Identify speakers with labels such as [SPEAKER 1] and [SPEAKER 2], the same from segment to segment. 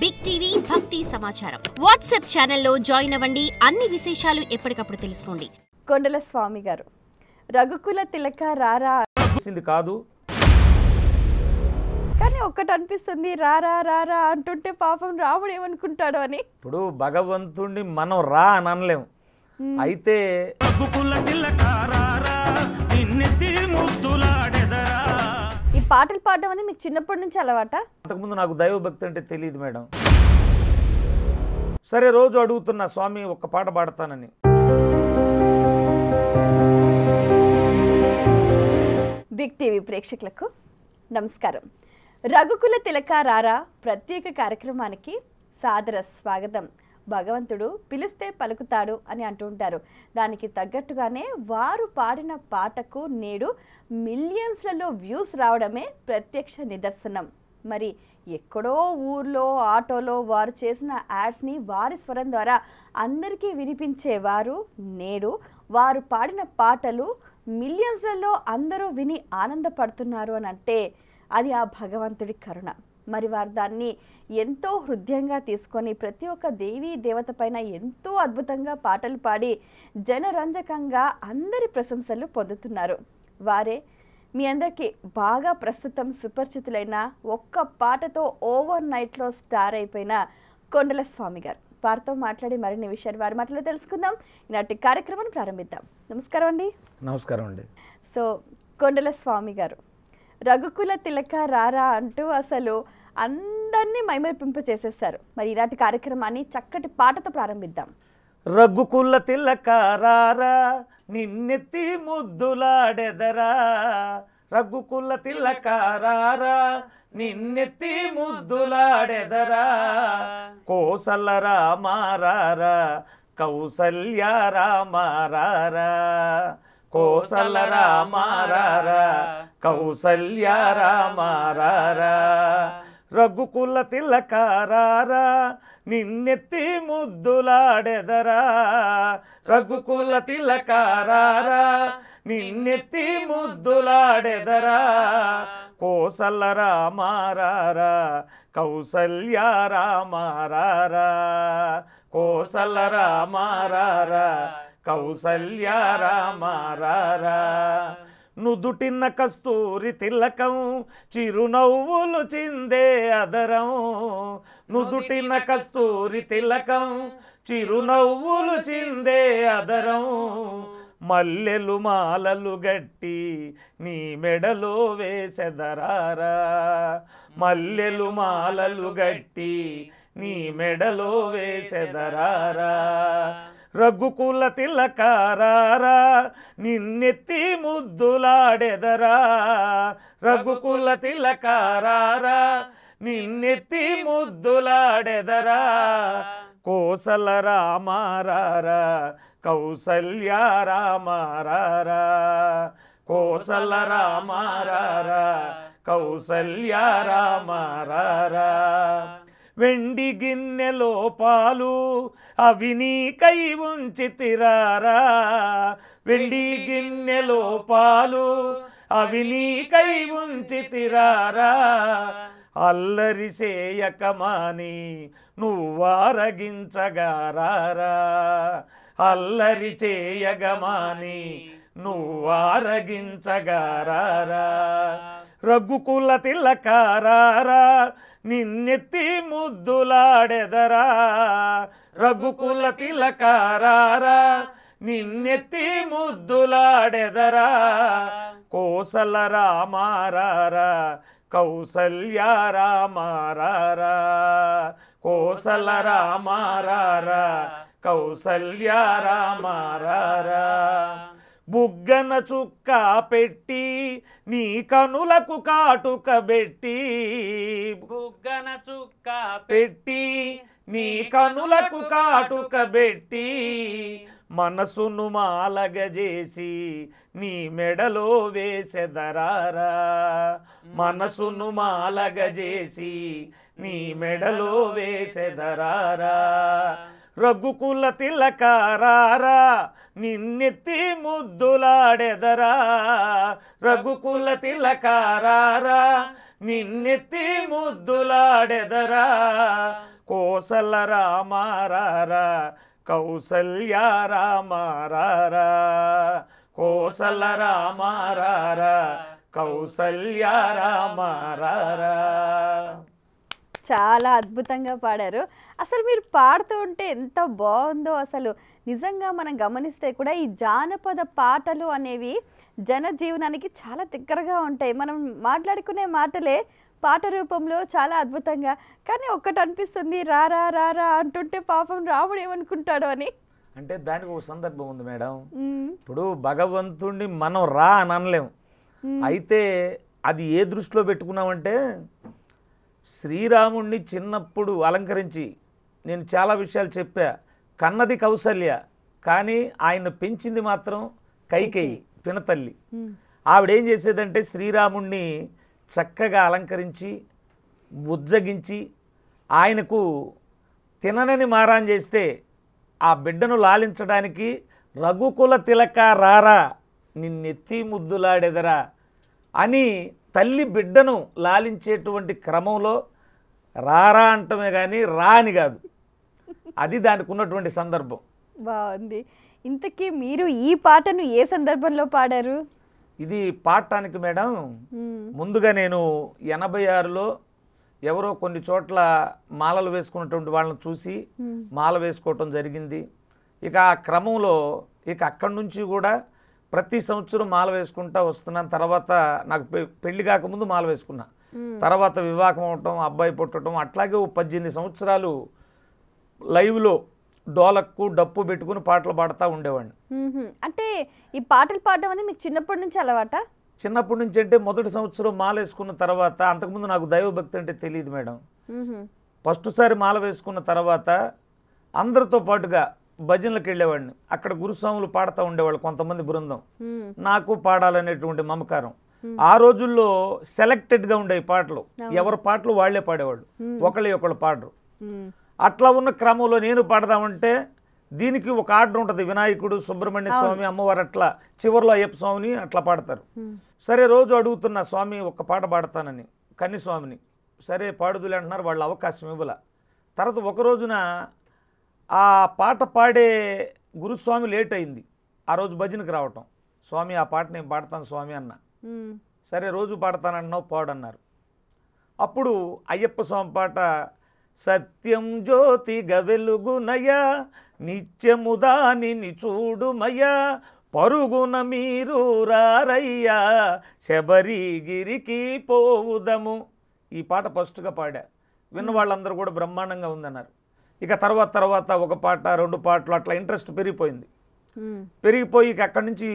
[SPEAKER 1] Big TV భక్తి సమాచారం WhatsApp ఛానల్లో జాయిన్ అవ్వండి. అన్ని విశేషాలు ఎప్పటికప్పుడు తెలుసుకోండి.
[SPEAKER 2] కొండల స్వామి గారు రఘుకుల తిలక రారా
[SPEAKER 3] కాదు,
[SPEAKER 2] కానీ ఒక్కటి అనిపిస్తుంది, రారా రారా అంటుంటే పాపం రాముడు ఏమనుకుంటాడు అని.
[SPEAKER 3] ఇప్పుడు భగవంతుడిని మనం రా అని అనలేము. అయితే
[SPEAKER 2] ఈ పాటలు పాడడం అని మీకు చిన్నప్పటి నుంచి అలవాట?
[SPEAKER 3] అంతకుముందు నాకు దైవభక్తి అంటే తెలియదు మేడం. సరే, రోజు అడుగుతున్నా స్వామి ఒక్క పాట పాడతానని.
[SPEAKER 2] బిగ్ టీవీ ప్రేక్షకులకు నమస్కారం. రఘుకుల తిలక రారా ప్రత్యేక కార్యక్రమానికి సాదర స్వాగతం. భగవంతుడు పిలిస్తే పలుకుతాడు అని అంటుంటారు. దానికి తగ్గట్టుగానే వారు పాడిన పాటకు నేడు మిలియన్స్లలో వ్యూస్ రావడమే ప్రత్యక్ష నిదర్శనం. మరి ఎక్కడో ఊర్లో ఆటోలో వారు చేసిన యాడ్స్ని వారి స్వరం ద్వారా అందరికీ వినిపించేవారు నేడు వారు పాడిన పాటలు మిలియన్స్లలో అందరూ విని ఆనందపడుతున్నారు అని అంటే అది ఆ భగవంతుడి కరుణ. మరి వారు దాన్ని ఎంతో హృదయంగా తీసుకొని ప్రతి ఒక్క దేవీ దేవత పైన ఎంతో అద్భుతంగా పాటలు పాడి జనరంజకంగా అందరి ప్రశంసలు పొందుతున్నారు. వారే మీ అందరికీ బాగా ప్రస్తుతం సుపరిచితులైన ఒక్క పాటతో ఓవర్ నైట్లో స్టార్ అయిపోయిన కొండల స్వామి గారు. వారితో మాట్లాడి మరిన్ని విషయాలు వారి మాటలో తెలుసుకుందాం. ఈనాటి కార్యక్రమాన్ని ప్రారంభిద్దాం. నమస్కారం అండి.
[SPEAKER 3] నమస్కారం అండి.
[SPEAKER 2] సో కొండల స్వామి గారు రఘుకుల తిలక రారా అంటూ అసలు అందరినీ మైమరిపింప చేసేస్తారు. మరి ఈనాటి కార్యక్రమాన్ని చక్కటి పాటతో ప్రారంభిద్దాం.
[SPEAKER 3] రఘుకుల తిలక రారా నిన్నెత్తి ముద్దులాడెదరా, రఘుకుల తిలక రారా నిన్నెత్తి ముద్దులాడెదరా, కోసల రామారారా కౌసల్య రామారారా, కోసల రామారారా కౌసల్య రామారారా, రఘుకుల తిలక రారా నిన్నెత్తి ముద్దులాడెదరా, రఘుకుల తిలక రారా నిన్నెత్తి ముద్దులాడెదరా, కోసల రామారారా కౌసల్య రామారారా, కోసల రామారారా కౌసల్య రామారారా, నుదుటిన్న కస్తూరి తిలకం చిరునవ్వులు చిందే అదరం, నుదుటిన కస్తూరి తిలకం చిరునవ్వులు చిందే అదరం, మల్లెలు మాలలు గట్టి నీ మెడలో వేసెదరారా, మల్లెలు మాలలు గట్టి నీ మెడలో వేసెదరారా, రఘుకుల తిలక రారా నిన్నెత్తి ముద్దులాడెదరా, రఘుకుల తిలక రారా నిన్నెత్తి ముద్దులాడెదరా, కోసల రామారారా కౌసల్య రామారారా, కోసల రామారారా కౌసల్య రామారారా, వెండి గిన్నెలో పాలు అవి నీకై ఉంచితిరారా, వెండి గిన్నెలో పాలు అవి నీకై ఉంచితిరారా, అల్లరి చేయకమాని నువ్వారగించగారారా, అల్లరి చేయగమాని నువ్వారగించగారారా, రఘుకుల తిలక రారా నిన్నెత్తి ముద్దులాడెదరా, రఘుకుల తిలక రారా నిన్నెత్తి ముద్దులాడెదరా, కోసల రామారారా కౌసల్య రామారారా, కోసల రామారారా కౌసల్య రామారారా, బుగ్గన చుక్క పెట్టి నీ కనులకు కాటుక పెట్టి, బుగ్గన చుక్క పెట్టి నీ కనులకు కాటుక పెట్టి, మనసును మాలగజేసి నీ మెడలో వేసెదరారా, మనసును మాలగజేసి నీ మెడలో వేసెదరారా, రఘుకుల తిలక రారా నిన్నెత్తి ముద్దులాడెదరా, రఘుకుల తిలక రారా నిన్నెత్తి ముద్దులాడెదరా, కోసల రామారారా కౌసల్య రామారారా కోసల రామారారా కౌసల్య రామారారా.
[SPEAKER 2] చాలా అద్భుతంగా పాడారు. అసలు మీరు పాడుతూ ఉంటే ఎంత బాగుందో. అసలు నిజంగా మనం గమనిస్తే కూడా ఈ జానపద పాటలు అనేవి జనజీవనానికి చాలా దగ్గరగా ఉంటాయి. మనం మాట్లాడుకునే మాటలే పాట రూపంలో చాలా అద్భుతంగా. కానీ ఒక్కటి అనిపిస్తుంది, రారా రారా అంటుంటే పాపం రాముడు ఏమనుకుంటాడో అని.
[SPEAKER 3] అంటే దానికి ఒక సందర్భం ఉంది మేడం. ఇప్పుడు భగవంతుడిని మనం రా అని అనలేము. అయితే అది ఏ దృష్టిలో పెట్టుకున్నామంటే, శ్రీరాముణ్ణి చిన్నప్పుడు అలంకరించి నేను చాలా విషయాలు చెప్పా. కన్నది కౌసల్య, కానీ ఆయన పెంచింది మాత్రం కైకేయి పినతల్లి. ఆవిడేం చేసేదంటే శ్రీరాముణ్ణి చక్కగా అలంకరించి బుజ్జగించి ఆయనకు తిననని మారాన్ చేస్తే ఆ బిడ్డను లాలించడానికి రఘుకుల తిలక రారా నిన్నెత్తి ముద్దులాడెదరా అని తల్లి బిడ్డను లాలించేటువంటి క్రమంలో రారా అంటమే కానీ రా అని కాదు. అది దానికి ఉన్నటువంటి సందర్భం.
[SPEAKER 2] బాగుంది. ఇంతకీ మీరు ఈ పాటను ఏ సందర్భంలో పాడారు?
[SPEAKER 3] ఇది పాడటానికి మేడం ముందుగా నేను 86లో ఎవరో కొన్ని చోట్ల మాలలు వేసుకున్నటువంటి వాళ్ళని చూసి మాల వేసుకోవటం జరిగింది. ఇక ఆ క్రమంలో ఇక అక్కడి నుంచి కూడా ప్రతి సంవత్సరం మాల వేసుకుంటా వస్తున్నాను. తర్వాత నాకు పెళ్లి కాకముందు మాల వేసుకున్నా, తర్వాత వివాహం అవటం, అబ్బాయి పుట్టడం, అట్లాగే 18 సంవత్సరాలు లైవ్లో డోలక్కు డప్పు పెట్టుకుని పాటలు పాడుతూ ఉండేవాడిని.
[SPEAKER 2] అంటే ఈ పాటలు పాడడం అనేది మీకు చిన్నప్పటి నుంచి అలవాట?
[SPEAKER 3] చిన్నప్పటి నుంచి అంటే మొదటి సంవత్సరం మాల వేసుకున్న తర్వాత, అంతకుముందు నాకు దైవభక్తి అంటే తెలియదు మేడం. ఫస్ట్ సారి మాల వేసుకున్న తర్వాత అందరితో పాటుగా భజనలకు వెళ్ళేవాడిని. అక్కడ గురుస్వాములు పాడుతూ ఉండేవాళ్ళు కొంతమంది బృందం. నాకు పాడాలనేటువంటి మమకారం. ఆ రోజుల్లో సెలెక్టెడ్గా ఉండే పాటలు, ఎవరి పాటలు వాళ్లే పాడేవాళ్ళు, ఒకళ్ళు పాడరు. అట్లా ఉన్న క్రమంలో నేను పాడదామంటే దీనికి ఒక ఆర్డర్ ఉంటుంది. వినాయకుడు, సుబ్రహ్మణ్య స్వామి, అమ్మవారు, అట్లా చివరిలో అయ్యప్ప స్వామిని అట్లా పాడతారు. సరే రోజు అడుగుతున్నా స్వామి ఒక్క పాట పాడతానని కన్నిస్వామిని. సరే పాడుదులే అంటున్నారు, వాళ్ళు అవకాశం ఇవ్వాల. తర్వాత ఒక రోజున ఆ పాట పాడే గురుస్వామి లేట్ అయింది. ఆ రోజు భజనకి రావటం. స్వామి ఆ పాట నేను పాడతాను స్వామి అన్న. సరే రోజు పాడతానన్నావు పాడన్నారు. అప్పుడు అయ్యప్ప స్వామి పాట సత్యం జ్యోతిగా వెలుగునయ నిత్యముదాని చూడుమయ పరుగున మీరు రారయ్యా శబరిగిరికి పోవుదము. ఈ పాట ఫస్ట్గా పాడా. విన్న వాళ్ళందరూ కూడా బ్రహ్మాండంగా ఉందన్నారు. ఇక తర్వాత ఒక పాట, 2 పాటలు అట్లా ఇంట్రెస్ట్ పెరిగిపోయింది. పెరిగిపోయి ఇక అక్కడి నుంచి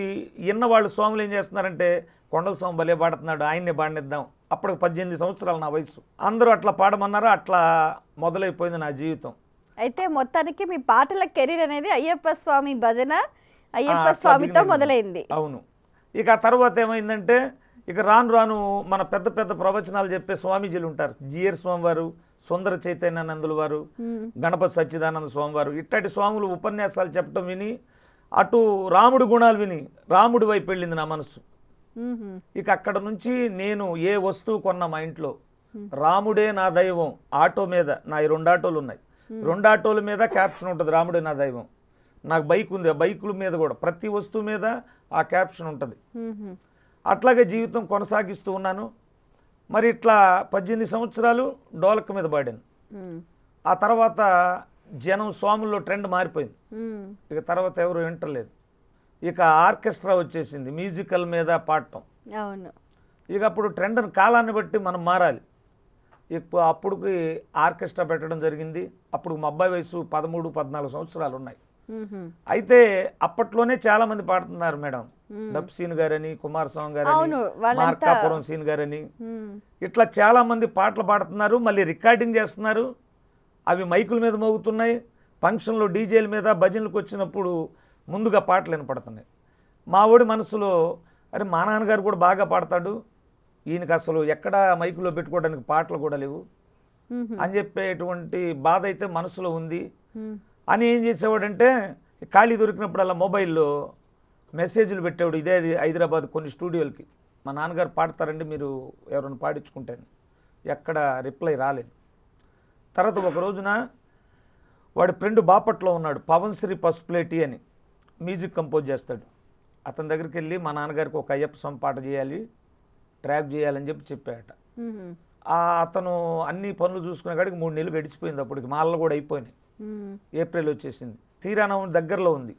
[SPEAKER 3] ఇన్న వాళ్ళు స్వాములు ఏం చేస్తున్నారంటే, కొండల స్వామి భలే పాడుతున్నాడు, ఆయన్ని పాడిద్దాం. అప్పుడు 18 సంవత్సరాలు నా వయసు. అందరూ అట్లా పాడమన్నారు. అట్లా మొదలైపోయింది నా జీవితం.
[SPEAKER 2] అయితే మొత్తానికి మీ పాటల కెరీర్ అనేది అయ్యప్ప స్వామి భజన, అయ్యప్ప స్వామితో మొదలైంది.
[SPEAKER 3] అవును. ఇక ఆ తర్వాత ఏమైందంటే, ఇక రాను రాను మన పెద్ద పెద్ద ప్రవచనాలు చెప్పే స్వామీజీలు ఉంటారు. జిఆర్ స్వామి వారు, సుందర చైతన్యానందుల వారు, గణపతి సచ్చిదానంద స్వామి వారు, ఇట్లాంటి స్వాములు ఉపన్యాసాలు చెప్పడం విని అటు రాముడి గుణాలు విని రాముడి వైపు వెళ్ళింది నా మనసు. ఇక అక్కడ నుంచి నేను ఏ వస్తువు కొన్నా మా ఇంట్లో రాముడే నా దైవం ఆటో మీద, నా 2 ఆటోలు ఉన్నాయి, 2 ఆటోల మీద క్యాప్షన్ ఉంటుంది రాముడే నా దైవం. నాకు బైక్ ఉంది, ఆ బైకుల మీద కూడా ప్రతి వస్తువు మీద ఆ క్యాప్షన్ ఉంటుంది. అట్లాగే జీవితం కొనసాగిస్తూ ఉన్నాను. మరి ఇట్లా 18 సంవత్సరాలు డోలక్ మీద పాడాను. ఆ తర్వాత జనం స్వాముల్లో ట్రెండ్ మారిపోయింది. ఇక తర్వాత ఎవరు వింటలేదు. ఇక ఆర్కెస్ట్రా వచ్చేసింది, మ్యూజికల్ మీద పాడటం.
[SPEAKER 2] అవును.
[SPEAKER 3] ఇక అప్పుడు ట్రెండ్ కాలాన్ని బట్టి మనం మారాలి. ఇప్పుడు అప్పుడుకి ఆర్కెస్ట్రా పెట్టడం జరిగింది. అప్పుడు మా అబ్బాయి వయసు 13, 14 సంవత్సరాలు ఉన్నాయి. అయితే అప్పట్లోనే చాలా మంది పాడుతున్నారు మేడం. డబ్ సీన్ గారని, కుమారస్వామి గారని, మార్కాపురం సీన్ గారని, ఇట్లా చాలా మంది పాటలు పాడుతున్నారు. మళ్ళీ రికార్డింగ్ చేస్తున్నారు. అవి మైకుల మీద మోగుతున్నాయి. ఫంక్షన్లో డీజేల మీద భజనలకు వచ్చినప్పుడు ముందుగా పాటలు వినపడుతున్నాయి. మా ఓడి మనసులో అరే మా నాన్నగారు కూడా బాగా పాడతాడు, ఈయనకి అసలు ఎక్కడా మైకులో పెట్టుకోవడానికి పాటలు కూడా లేవు అని చెప్పేటువంటి బాధ అయితే మనసులో ఉంది. అని ఏం చేసేవాడంటే, ఖాళీ దొరికినప్పుడల్లా మొబైల్లో మెసేజ్లు పెట్టేవాడు. ఇదే హైదరాబాద్ కొన్ని స్టూడియోలకి, మా నాన్నగారు పాడతారండి మీరు ఎవరైనా పాడించుకుంటాను. ఎక్కడ రిప్లై రాలేదు. తర్వాత ఒక రోజున వాడి ఫ్రెండ్ బాపట్లో ఉన్నాడు, పవన్ శ్రీ పసుపులేటి అని, మ్యూజిక్ కంపోజ్ చేస్తాడు. అతని దగ్గరికి వెళ్ళి మా నాన్నగారికి ఒక అయ్యప్ప స్వామి పాట చేయాలి, ట్రాక్ చేయాలని చెప్పాడట. అతను అన్ని పనులు చూసుకునే కాడికి 3 నెలలు గడిచిపోయింది. అప్పటికి మాలలు కూడా అయిపోయినాయి, ఏప్రిల్ వచ్చేసింది, శ్రీరామనవమి దగ్గరలో ఉంది.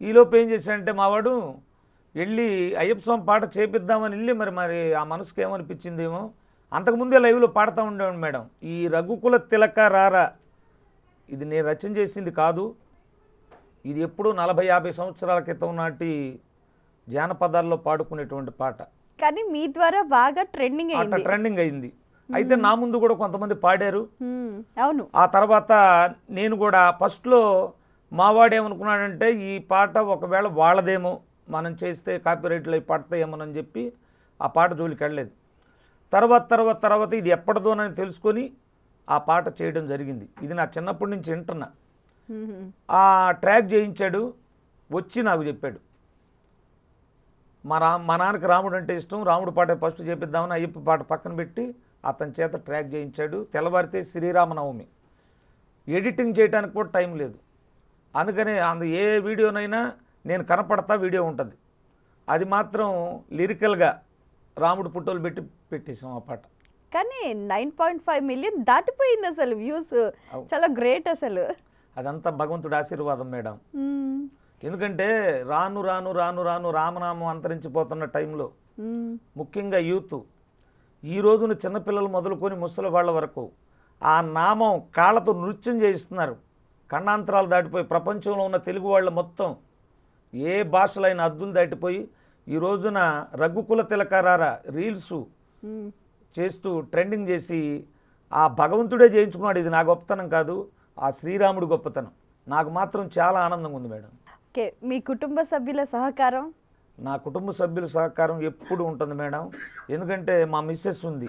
[SPEAKER 3] ఈలోపు ఏం చేశాడంటే మావాడు వెళ్ళి అయ్యప్ప స్వామి పాట చేపిద్దామని వెళ్ళి మరి ఆ మనసుకు ఏమనిపించిందేమో, అంతకుముందే లైవ్లో పాడుతూ ఉండేవాడు మేడం. ఈ రఘుకుల తిలక రారా ఇది నేను రచన చేసింది కాదు, ఇది ఎప్పుడూ 40-50 సంవత్సరాల క్రితం నాటి జానపదాల్లో పాడుకునేటువంటి పాట.
[SPEAKER 2] కానీ మీ ద్వారా బాగా ట్రెండింగ్
[SPEAKER 3] అయింది. అయితే నా ముందు కూడా కొంతమంది పాడారు.
[SPEAKER 2] అవును.
[SPEAKER 3] ఆ తర్వాత నేను కూడా ఫస్ట్లో మావాడేమనుకున్నాడంటే ఈ పాట ఒకవేళ వాళ్ళదేమో, మనం చేస్తే కాపీరైట్లు అవి పడతాయేమోనని చెప్పి ఆ పాట జోలికి వెళ్ళలేదు. తర్వాత ఇది ఎప్పటిదోనని తెలుసుకొని ఆ పాట చేయడం జరిగింది. ఇది నా చిన్నప్పటి నుంచి వింటున్నా. ఆ ట్రాక్ చేయించాడు, వచ్చి నాకు చెప్పాడు. మా నాన్నకి రాముడు అంటే ఇష్టం, రాముడు పాట ఫస్ట్ చేపిద్దామని అయ్యప్ప పాట పక్కన పెట్టి అతని చేత ట్రాక్ చేయించాడు. తెల్లవారితే శ్రీరామనవమి, ఎడిటింగ్ చేయడానికి కూడా టైం లేదు. అందుకనే ఏ వీడియోనైనా నేను కనపడతా వీడియో ఉంటుంది. అది మాత్రం లిరికల్గా రాముడు ఫోటోలు పెట్టేసాం ఆ పాట.
[SPEAKER 2] కానీ 9.5 మిలియన్ దాటిపోయింది అసలు వ్యూస్. చాలా గ్రేట్ అసలు.
[SPEAKER 3] అదంతా భగవంతుడి ఆశీర్వాదం మేడం. ఎందుకంటే రాను రాను రాను రాను రామనామం అంతరించిపోతున్న టైంలో ముఖ్యంగా యూత్, ఈ రోజున చిన్నపిల్లలు మొదలుకొని ముసలి వాళ్ళ వరకు ఆ నామం కాళ్ళతో నృత్యం చేయిస్తున్నారు. ఖండాంతరాలు దాటిపోయి ప్రపంచంలో ఉన్న తెలుగు వాళ్ళ మొత్తం ఏ భాషలైన అద్దులు దాటిపోయి ఈ రోజున రఘుకుల తిలకారారా రీల్స్ చేస్తూ ట్రెండింగ్ చేసి ఆ భగవంతుడే చేయించుకున్నాడు. ఇది నా గొప్పతనం కాదు, ఆ శ్రీరాముడు గొప్పతనం. నాకు మాత్రం చాలా ఆనందంగా ఉంది మేడం.
[SPEAKER 2] ఓకే, మీ కుటుంబ సభ్యుల సహకారం?
[SPEAKER 3] నా కుటుంబ సభ్యుల సహకారం ఎప్పుడు ఉంటుంది మేడం. ఎందుకంటే మా మిస్సెస్ ఉంది,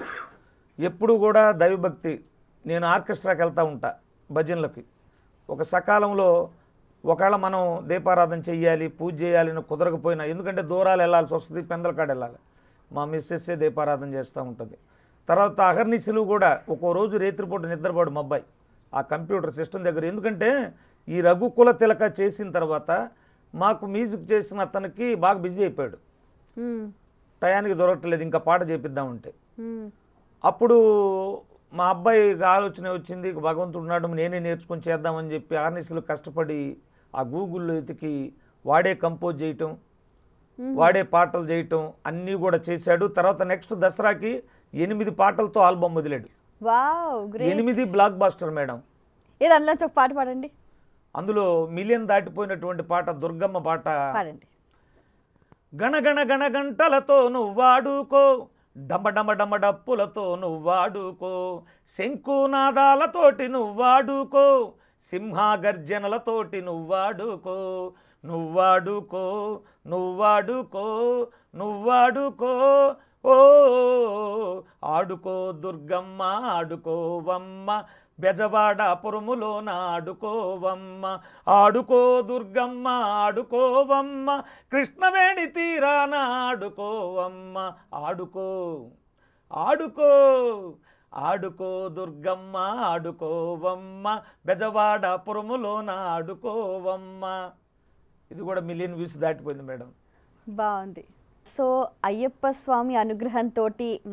[SPEAKER 3] ఎప్పుడు కూడా దైవభక్తి. నేను ఆర్కెస్ట్రాకి వెళ్తూ ఉంటా భజనలకి. ఒక సకాలంలో ఒకవేళ మనం దీపారాధన చెయ్యాలి, పూజ చేయాలని కుదరకపోయినా, ఎందుకంటే దూరాలు వెళ్ళాల్సి వస్తుంది, పెందలకాడ వెళ్ళాలి, మా మిస్సెస్సే దీపారాధన చేస్తూ ఉంటుంది. తర్వాత అహర్నిశలు కూడా ఒక్కో రోజు రేత్రిపూట నిద్రపోడు మా అబ్బాయి ఆ కంప్యూటర్ సిస్టమ్ దగ్గర. ఎందుకంటే ఈ రఘుకుల తిలక చేసిన తర్వాత మాకు మ్యూజిక్ చేసిన అతనికి బాగా బిజీ అయిపోయాడు, టయానికి దొరకట్లేదు ఇంకా పాట చేపిద్దామంటే. అప్పుడు మా అబ్బాయికి ఆలోచన వచ్చింది, భగవంతుడు ఉన్నాడు నేనే నేర్చుకొని చేద్దామని చెప్పి ఆర్నిస్లు కష్టపడి ఆ గూగుల్లో ఎతికి వాడే కంపోజ్ చేయటం, వాడే పాటలు చేయటం అన్నీ కూడా చేశాడు. తర్వాత నెక్స్ట్ దసరాకి 8 పాటలతో ఆల్బమ్ వదిలాడు. 8 బ్లాక్ బాస్టర్ మేడం.
[SPEAKER 2] ఏదన్నా ఒక పాట పాడండి.
[SPEAKER 3] అందులో మిలియన్ దాటిపోయినటువంటి పాట దుర్గమ్మ పాట
[SPEAKER 2] పాడండి.
[SPEAKER 3] గణగణ గణ గంటలతో నువ్వాడుకో, డమ డమ డమ డప్పులతో నువ్వాడుకో, శంకునాదాలతోటి నువ్వాడుకో, సింహగర్జనలతోటి నువ్వాడుకో, నువ్వాడుకో నువ్వాడుకో నువ్వాడుకో ఓ ఆడుకో దుర్గమ్మ ఆడుకోవమ్మ, బెజవాడ పురములోన ఆడుకోవమ్మ, ఆడుకో దుర్గమ్మ ఆడుకోవమ్మ, కృష్ణవేణి తీరాన ఆడుకోవమ్మ, ఆడుకో ఆడుకో ఆడుకో దుర్గమ్మ ఆడుకోవమ్మ, బెజవాడ పురములోన ఆడుకోవమ్మ. ఇది కూడా మిలియన్ వ్యూస్ దాటిపోయింది మేడం.
[SPEAKER 2] బాగుంది. సో అయ్యప్ప స్వామి అనుగ్రహంతో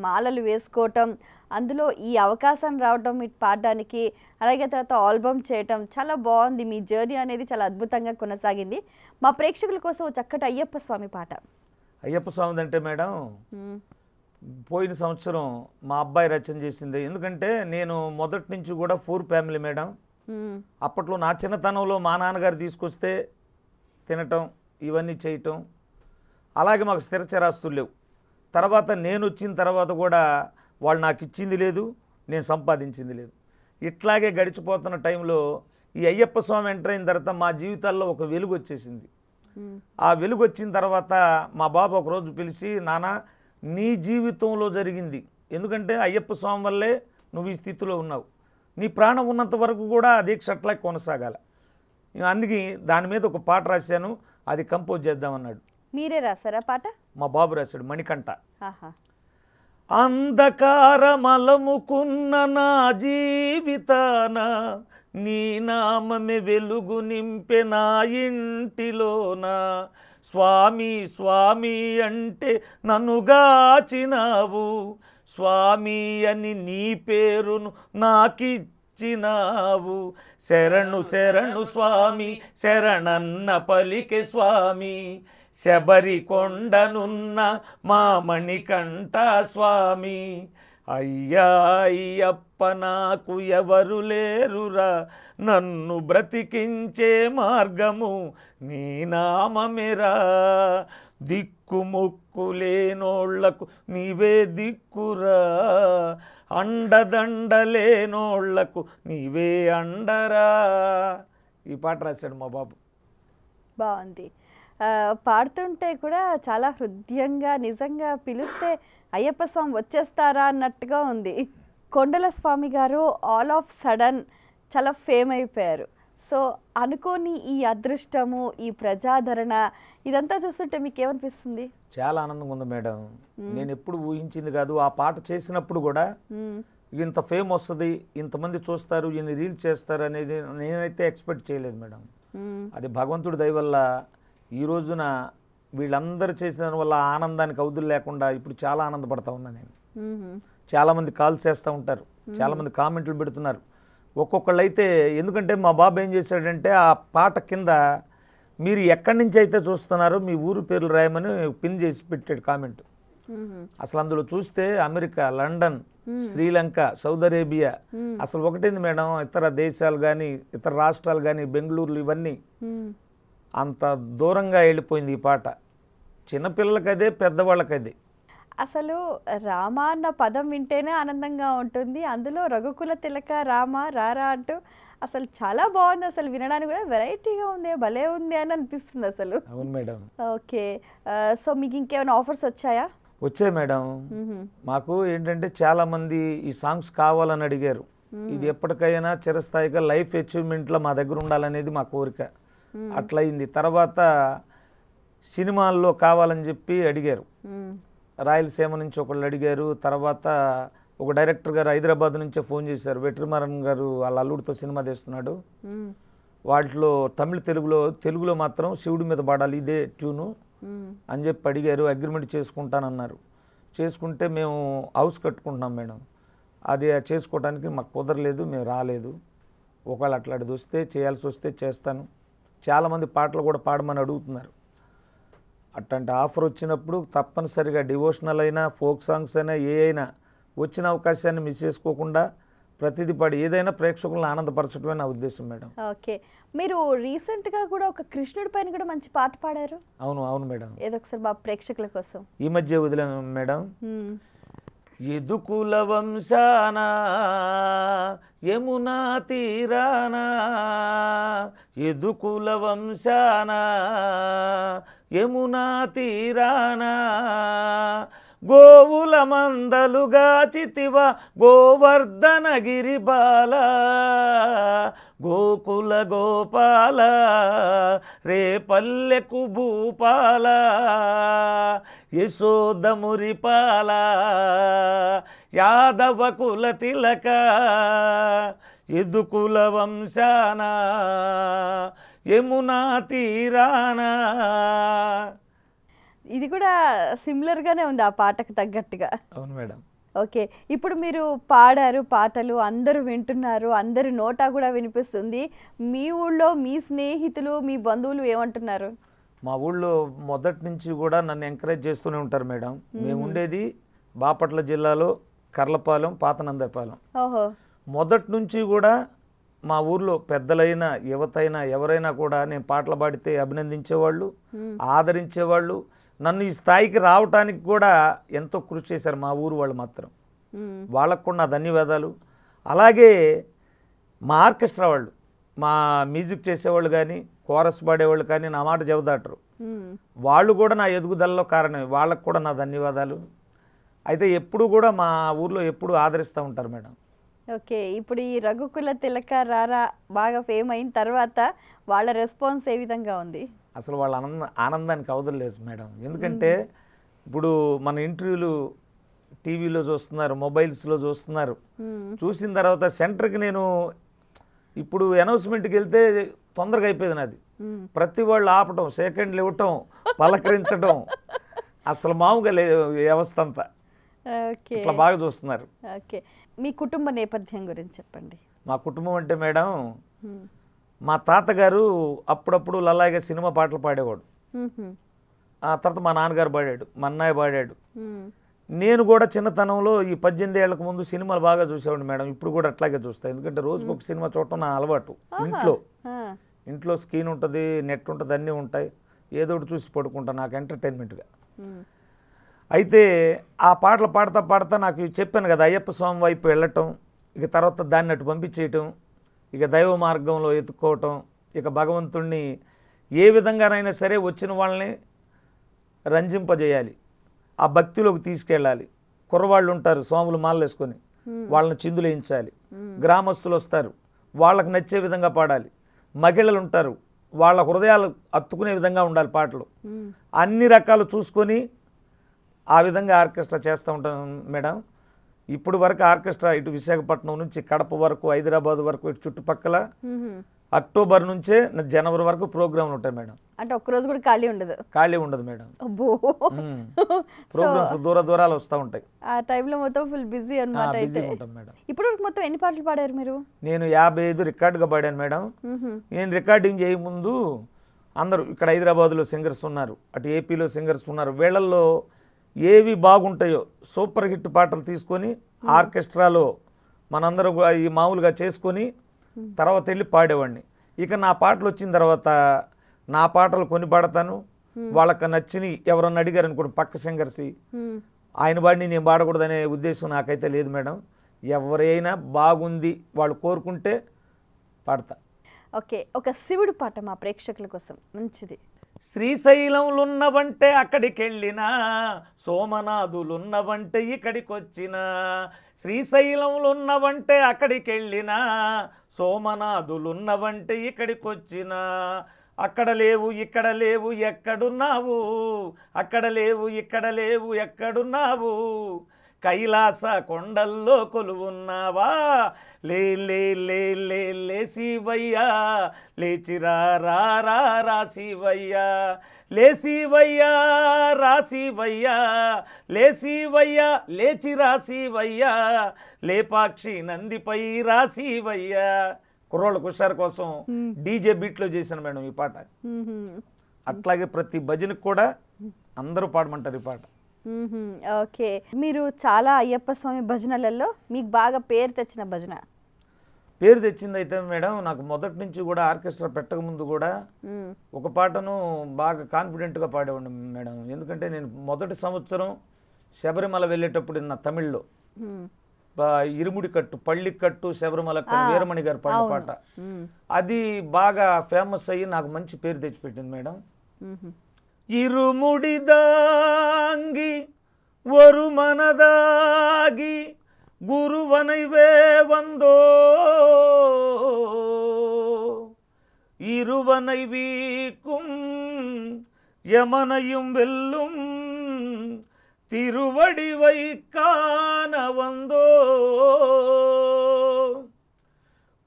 [SPEAKER 2] మాలలు వేసుకోవటం, అందులో ఈ అవకాశం రావడం ఇటు పాడడానికి, అలాగే తర్వాత ఆల్బమ్ చేయటం చాలా బాగుంది. మీ జర్నీ అనేది చాలా అద్భుతంగా కొనసాగింది. మా ప్రేక్షకుల కోసం చక్కటి అయ్యప్ప స్వామి పాట.
[SPEAKER 3] అయ్యప్ప స్వామి అంటే మేడం పోయిన సంవత్సరం మా అబ్బాయి రచన చేసింది. ఎందుకంటే నేను మొదటి నుంచి కూడా 4 ఫ్యామిలీ మేడం. అప్పట్లో నా చిన్నతనంలో మా నాన్నగారు తీసుకొస్తే తినటం ఇవన్నీ చేయటం, అలాగే మాకు స్థిరచరాస్తులు లేవు. తర్వాత నేను వచ్చిన తర్వాత కూడా వాళ్ళు నాకు ఇచ్చింది లేదు, నేను సంపాదించింది లేదు. ఇట్లాగే గడిచిపోతున్న టైంలో ఈ అయ్యప్ప స్వామి ఎంటర్ అయిన తర్వాత మా జీవితాల్లో ఒక వెలుగు వచ్చేసింది. ఆ వెలుగు వచ్చిన తర్వాత మా బాబు ఒకరోజు పిలిచి, నాన్న నీ జీవితంలో జరిగింది, ఎందుకంటే అయ్యప్ప స్వామి వల్లే నువ్వు ఈ స్థితిలో ఉన్నావు, నీ ప్రాణం ఉన్నంత వరకు కూడా ఆ దీక్ష అట్లా కొనసాగాల, అందుకే దాని మీద ఒక పాట రాశాను, అది కంపోజ్ చేద్దామన్నాడు.
[SPEAKER 2] మీరే రాశారా పాట?
[SPEAKER 3] మా బాబు రాశాడు, మణికంఠ.
[SPEAKER 2] అంధకారమలముకున్న
[SPEAKER 3] నా జీవితాన నీ నామమే వెలుగు నింపె నా ఇంటిలోన. స్వామి స్వామి అంటే నన్ను గాచినావు, స్వామి అని నీ పేరును నాకిచ్చినావు. శరణు శరణు స్వామి శరణన్న పలికే స్వామి, శబరి కొండనున్న మా మణికంఠ స్వామి. అయ్యా అయ్యప్ప నాకు ఎవరు లేరురా, నన్ను బ్రతికించే మార్గము నీ నామమేరా. దిక్కుముక్కు లేనోళ్లకు నీవే దిక్కురా, అండదండలేనోళ్లకు నీవే అండరా. ఈ పాట రాశాడు మా బాబు.
[SPEAKER 2] బాగుంది. పాడుతుంటే కూడా చాలా హృదయంగా, నిజంగా పిలిస్తే అయ్యప్ప స్వామి వచ్చేస్తారా అన్నట్టుగా ఉంది. కొండల స్వామి గారు ఆల్ ఆఫ్ సడన్ చాలా ఫేమ్ అయిపోయారు. సో అనుకోని ఈ అదృష్టము, ఈ ప్రజాదరణ ఇదంతా చూస్తుంటే మీకు ఏమనిపిస్తుంది?
[SPEAKER 3] చాలా ఆనందంగా ఉంది మేడం. నేను ఎప్పుడు ఊహించింది కాదు. ఆ పాట చేసినప్పుడు కూడా ఇంత ఫేమ్ వస్తుంది, ఇంతమంది చూస్తారు, ఇన్ని రీల్స్ చేస్తారు అనేది నేనైతే ఎక్స్పెక్ట్ చేయలేదు మేడం. అది భగవంతుడి దయ వల్ల ఈ రోజున వీళ్ళందరూ చేసిన దానివల్ల ఆనందానికి అవధులు లేకుండా ఇప్పుడు చాలా ఆనందపడతా ఉన్నా నేను. చాలామంది కాల్ చేస్తూ ఉంటారు, చాలామంది కామెంట్లు పెడుతున్నారు. ఒక్కొక్కళ్ళు అయితే, ఎందుకంటే మా బాబు ఏం చేశాడంటే ఆ పాట కింద మీరు ఎక్కడి నుంచి అయితే చూస్తున్నారో మీ ఊరు పేర్లు రాయమని పిన్ చేసి పెట్టాడు కామెంట్. అసలు అందులో చూస్తే America, London, Sri Lanka, Saudi Arabia, అసలు ఒకటేంది మేడం, ఇతర దేశాలు కానీ ఇతర రాష్ట్రాలు కానీ బెంగళూరు ఇవన్నీ అంత దూరంగా వెళ్ళిపోయింది ఈ పాట. చిన్నపిల్లలకదే, పెద్దవాళ్ళకదే.
[SPEAKER 2] అసలు రామ అన్న పదం వింటేనే ఆనందంగా ఉంటుంది. అందులో రఘుకుల తిలక రామ రారా అంటూ అసలు చాలా బాగుంది. అసలు వినడానికి కూడా వెరైటీగా ఉంది, భలే ఉంది అని అనిపిస్తుంది అసలు.
[SPEAKER 3] అవును మేడం.
[SPEAKER 2] ఓకే, సో మీకు ఇంకేమైనా ఆఫర్స్ వచ్చాయా?
[SPEAKER 3] వచ్చాయి మేడం. మాకు ఏంటంటే చాలామంది ఈ సాంగ్స్ కావాలని అడిగారు. ఇది ఎప్పటికైనా చిరస్థాయిగా లైఫ్ అచీవ్మెంట్లో మా దగ్గర ఉండాలనేది మా కోరిక. అట్లయింది. తర్వాత సినిమాల్లో కావాలని చెప్పి అడిగారు. రాయలసీమ నుంచి ఒకళ్ళు అడిగారు. తర్వాత ఒక డైరెక్టర్ గారు హైదరాబాద్ నుంచే ఫోన్ చేశారు, వెట్రిమారన్ గారు వాళ్ళ అల్లుడితో సినిమా తీస్తున్నాడు, వాటిలో తమిళ తెలుగులో మాత్రం శివుడి మీద పాడాలి ఇదే ట్యూను అని చెప్పి అడిగారు. అగ్రిమెంట్ చేసుకుంటానన్నారు. చేసుకుంటే మేము హౌస్ కట్టుకుంటున్నాం మేడం. అది చేసుకోవడానికి మాకు కుదరలేదు, మేము రాలేదు. ఒకవేళ అట్లాంటిది వస్తే చేయాల్సి వస్తే చేస్తాను. చాలామంది పాటలు కూడా పాడమని అడుగుతున్నారు. అట్లాంటి ఆఫర్ వచ్చినప్పుడు తప్పనిసరిగా డివోషనల్ అయినా ఫోక్ సాంగ్స్ అయినా ఏ అయినా వచ్చిన అవకాశాన్ని మిస్ చేసుకోకుండా ప్రతిదీ పాడి ఏదైనా ప్రేక్షకులను ఆనందపరచడమే నా ఉద్దేశం మేడం.
[SPEAKER 2] ఓకే, మీరు రీసెంట్గా కూడా ఒక కృష్ణుడి పైన కూడా మంచి పాట పాడారు.
[SPEAKER 3] అవును అవును మేడం.
[SPEAKER 2] ఏదో ఒకసారి మా ప్రేక్షకుల కోసం
[SPEAKER 3] ఈ మధ్య వదిలేము మేడం. యదుకుల వంశాన యమునా తీరాన, యదుకుల వంశాన యమునా తీరాన, గోవుల మందలుగా చితివ గోవర్ధన గిరిబాల, గోకుల గోపాల రే పల్లెకు భూపాల, యశోదమురిపాల యాదవ కుల తిలక, యదుకుల వంశాన యమునా తీరాన.
[SPEAKER 2] ఇది కూడా సిమిలర్గానే ఉంది ఆ పాటకు తగ్గట్టుగా.
[SPEAKER 3] అవును మేడం.
[SPEAKER 2] ఓకే, ఇప్పుడు మీరు పాడారు పాటలు, అందరూ వింటున్నారు, అందరి నోటా కూడా వినిపిస్తుంది. మీ ఊళ్ళో మీ స్నేహితులు, మీ బంధువులు ఏమంటున్నారు?
[SPEAKER 3] మా ఊళ్ళో మొదటి నుంచి కూడా నన్ను ఎంకరేజ్ చేస్తూనే ఉంటారు మేడం. మేము ఉండేది బాపట్ల జిల్లాలో కర్లపాలెం, పాతనందపాలెం.
[SPEAKER 2] ఓహో.
[SPEAKER 3] మొదటి నుంచి కూడా మా ఊర్లో పెద్దలైనా యువతైనా ఎవరైనా కూడా నేను పాటలు పాడితే అభినందించేవాళ్ళు, ఆదరించేవాళ్ళు. నన్ను ఈ స్థాయికి రావటానికి కూడా ఎంతో కృషి చేశారు మా ఊరు వాళ్ళు మాత్రం. వాళ్ళకు కూడా నా ధన్యవాదాలు. అలాగే మా ఆర్కెస్ట్రా వాళ్ళు, మా మ్యూజిక్ చేసేవాళ్ళు కానీ కోరస్ పాడేవాళ్ళు కానీ నా మాట జవదాటరు. వాళ్ళు కూడా నా ఎదుగుదలలో కారణమే. వాళ్ళకు కూడా నా ధన్యవాదాలు. అయితే ఎప్పుడు కూడా మా ఊర్లో ఎప్పుడు ఆదరిస్తూ ఉంటారు మేడం.
[SPEAKER 2] ఓకే, ఇప్పుడు ఈ రఘుకుల తిలక రారా బాగా ఫేమ్ అయిన తర్వాత వాళ్ళ రెస్పాన్స్ ఏ విధంగా ఉంది?
[SPEAKER 3] అసలు వాళ్ళ ఆనందానికి అవదలేదు మేడం. ఎందుకంటే ఇప్పుడు మన ఇంటర్వ్యూలు టీవీలో చూస్తున్నారు, మొబైల్స్లో చూస్తున్నారు. చూసిన తర్వాత సెంటర్కి నేను ఇప్పుడు అనౌన్స్మెంట్కి వెళ్తే తొందరగా అయిపోయింది నాది. ప్రతి వాళ్ళు ఆపటం, సెకండ్లు ఇవ్వటం, పలకరించడం, అసలు మామూలుగా లేదు వ్యవస్థ అంతా.
[SPEAKER 2] ఓకే,
[SPEAKER 3] ఇట్లా బాగా చూస్తున్నారు.
[SPEAKER 2] ఓకే. మీ కుటుంబ నేపథ్యం గురించి చెప్పండి.
[SPEAKER 3] మా కుటుంబం అంటే మేడం, మా తాతగారు అప్పుడప్పుడు లల్లాయిగా సినిమా పాటలు పాడేవాడు. ఆ తర్వాత మా నాన్నగారు పాడాడు, మా అన్నయ్య పాడాడు. నేను కూడా చిన్నతనంలో ఈ 18 ఏళ్లకు ముందు సినిమాలు బాగా చూసేవాడిని మేడం. ఇప్పుడు కూడా అట్లాగే చూస్తాను, ఎందుకంటే రోజుకు ఒక సినిమా చూడటం నా అలవాటు. ఇంట్లో స్క్రీన్ ఉంటుంది, నెట్ ఉంటుంది, అన్నీ ఉంటాయి. ఏదో ఒకటి చూసి పడుకుంటాను నాకు ఎంటర్టైన్మెంట్గా. అయితే ఆ పాటలు పాడుతా పాడుతా నాకు చెప్పాను కదా, అయ్యప్ప స్వామి వైపు వెళ్ళటం, ఇక తర్వాత దాన్ని అటు పంపించేయటం, ఇక దైవ మార్గంలో ఎత్తుక్కోవటం, ఇక భగవంతుణ్ణి ఏ విధంగానైనా సరే వచ్చిన వాళ్ళని రంజింపజేయాలి, ఆ భక్తిలోకి తీసుకెళ్ళాలి. కుర్రవాళ్ళు ఉంటారు స్వాములు మాలలు వేసుకొని, వాళ్ళని చిందులు వేయించాలి. గ్రామస్తులు వస్తారు, వాళ్ళకు నచ్చే విధంగా పాడాలి. మహిళలు ఉంటారు, వాళ్ళ హృదయాలు అత్తుకునే విధంగా ఉండాలి పాటలు. అన్ని రకాలు చూసుకొని ఆ విధంగా ఆర్కెస్ట్రా చేస్తూ ఉంటాం మేడం. ఇప్పుడు వరకు ఆర్కెస్ట్రా ఇటు విశాఖపట్నం నుంచి కడప వరకు, హైదరాబాద్ వరకు, ఇటు చుట్టుపక్కల అక్టోబర్ నుంచే జనవరి వరకు ప్రోగ్రాంలు ఉంటాయి మేడం.
[SPEAKER 2] అంటే ఒక్కరోజు కూడా ఖాళీ ఉండదు?
[SPEAKER 3] ఖాళీ ఉండదు మేడం. ప్రోగ్రామ్స్ దూర దూరాలు వస్తూ ఉంటాయి.
[SPEAKER 2] ఆ టైంలో మొత్తం ఫుల్ బిజీ అన్నమాట. ఇప్పుడు మొత్తం ఎన్ని పాటలు పాడారు మీరు?
[SPEAKER 3] నేను 55 రికార్డుగా పాడాను మేడం. నేను రికార్డింగ్ చేయముందు అందరూ ఇక్కడ హైదరాబాద్లో సింగర్స్ ఉన్నారు, అటు ఏపీలో సింగర్స్ ఉన్నారు. వీళ్ళల్లో ఏవి బాగుంటాయో సూపర్ హిట్ పాటలు తీసుకొని ఆర్కెస్ట్రాలో మనందరూ ఈ మామూలుగా చేసుకొని తర్వాత వెళ్ళి పాడేవాడిని. ఇక నా పాటలు వచ్చిన తర్వాత నా పాటలు కొని పాడతాను. వాళ్ళకి నచ్చిని ఎవరన్నా అడిగారు అనుకోండి, పక్క సింగర్స్, ఆయన పాడిని నేను పాడకూడదనే ఉద్దేశం నాకైతే లేదు మేడం. ఎవరైనా బాగుంది వాళ్ళు కోరుకుంటే పాడతా.
[SPEAKER 2] ఓకే, ఒక శివుడు పాట మా ప్రేక్షకుల కోసం మంచిది.
[SPEAKER 3] శ్రీశైలంలున్నవంటే అక్కడికెళ్ళినా, సోమనాథులున్నవంటే ఇక్కడికొచ్చినా. శ్రీశైలంలున్నవంటే అక్కడికెళ్ళినా, సోమనాథులున్నవంటే ఇక్కడికొచ్చినా. అక్కడ లేవు ఇక్కడ లేవు ఎక్కడున్నావు, అక్కడ లేవు ఇక్కడ లేవు ఎక్కడున్నావు. కైలాస కొండల్లో కొలువున్నావా, లే లే లే లే లే శివయ్యా, లేచిరా రా రా రా శివయ్యా, లే శివయ్యా రా శివయ్యా, లే శివయ్యా లేచిరా శివయ్యా, లేపాక్షి నందిపై రా శివయ్యా. కుర్రోళ్ళ కుషార్ కోసం డీజే బీట్లో చేశాను మేడం ఈ పాట. అట్లాగే ప్రతి భజనకు కూడా అందరూ పాడమంటారు ఈ పాట.
[SPEAKER 2] ఓకే, మీరు చాలా అయ్యప్ప స్వామి భజనలలో మీకు బాగా పేరు తెచ్చిన భజన?
[SPEAKER 3] పేరు తెచ్చింది అయితే మేడం, నాకు మొదటి నుంచి కూడా ఆర్కెస్ట్రా పెట్టక ముందు కూడా ఒక పాటను బాగా కాన్ఫిడెంట్గా పాడేవాడిని మేడం. ఎందుకంటే నేను మొదటి సంవత్సరం శబరిమల వెళ్ళేటప్పుడు నా తమిళ్లో ఇరుముడి కట్టు పళ్ళి కట్టు శబరిమల వీరమణి గారు పాడిన పాట, అది బాగా ఫేమస్ అయ్యి నాకు మంచి పేరు తెచ్చిపెట్టింది మేడం. இருமுடிதாங்கி ஒரு மனதாகி குருவனைவே வந்தோ, இருவனை வீக்கும் யமனையும் வெல்லும் திருவடிவை காண வந்தோ.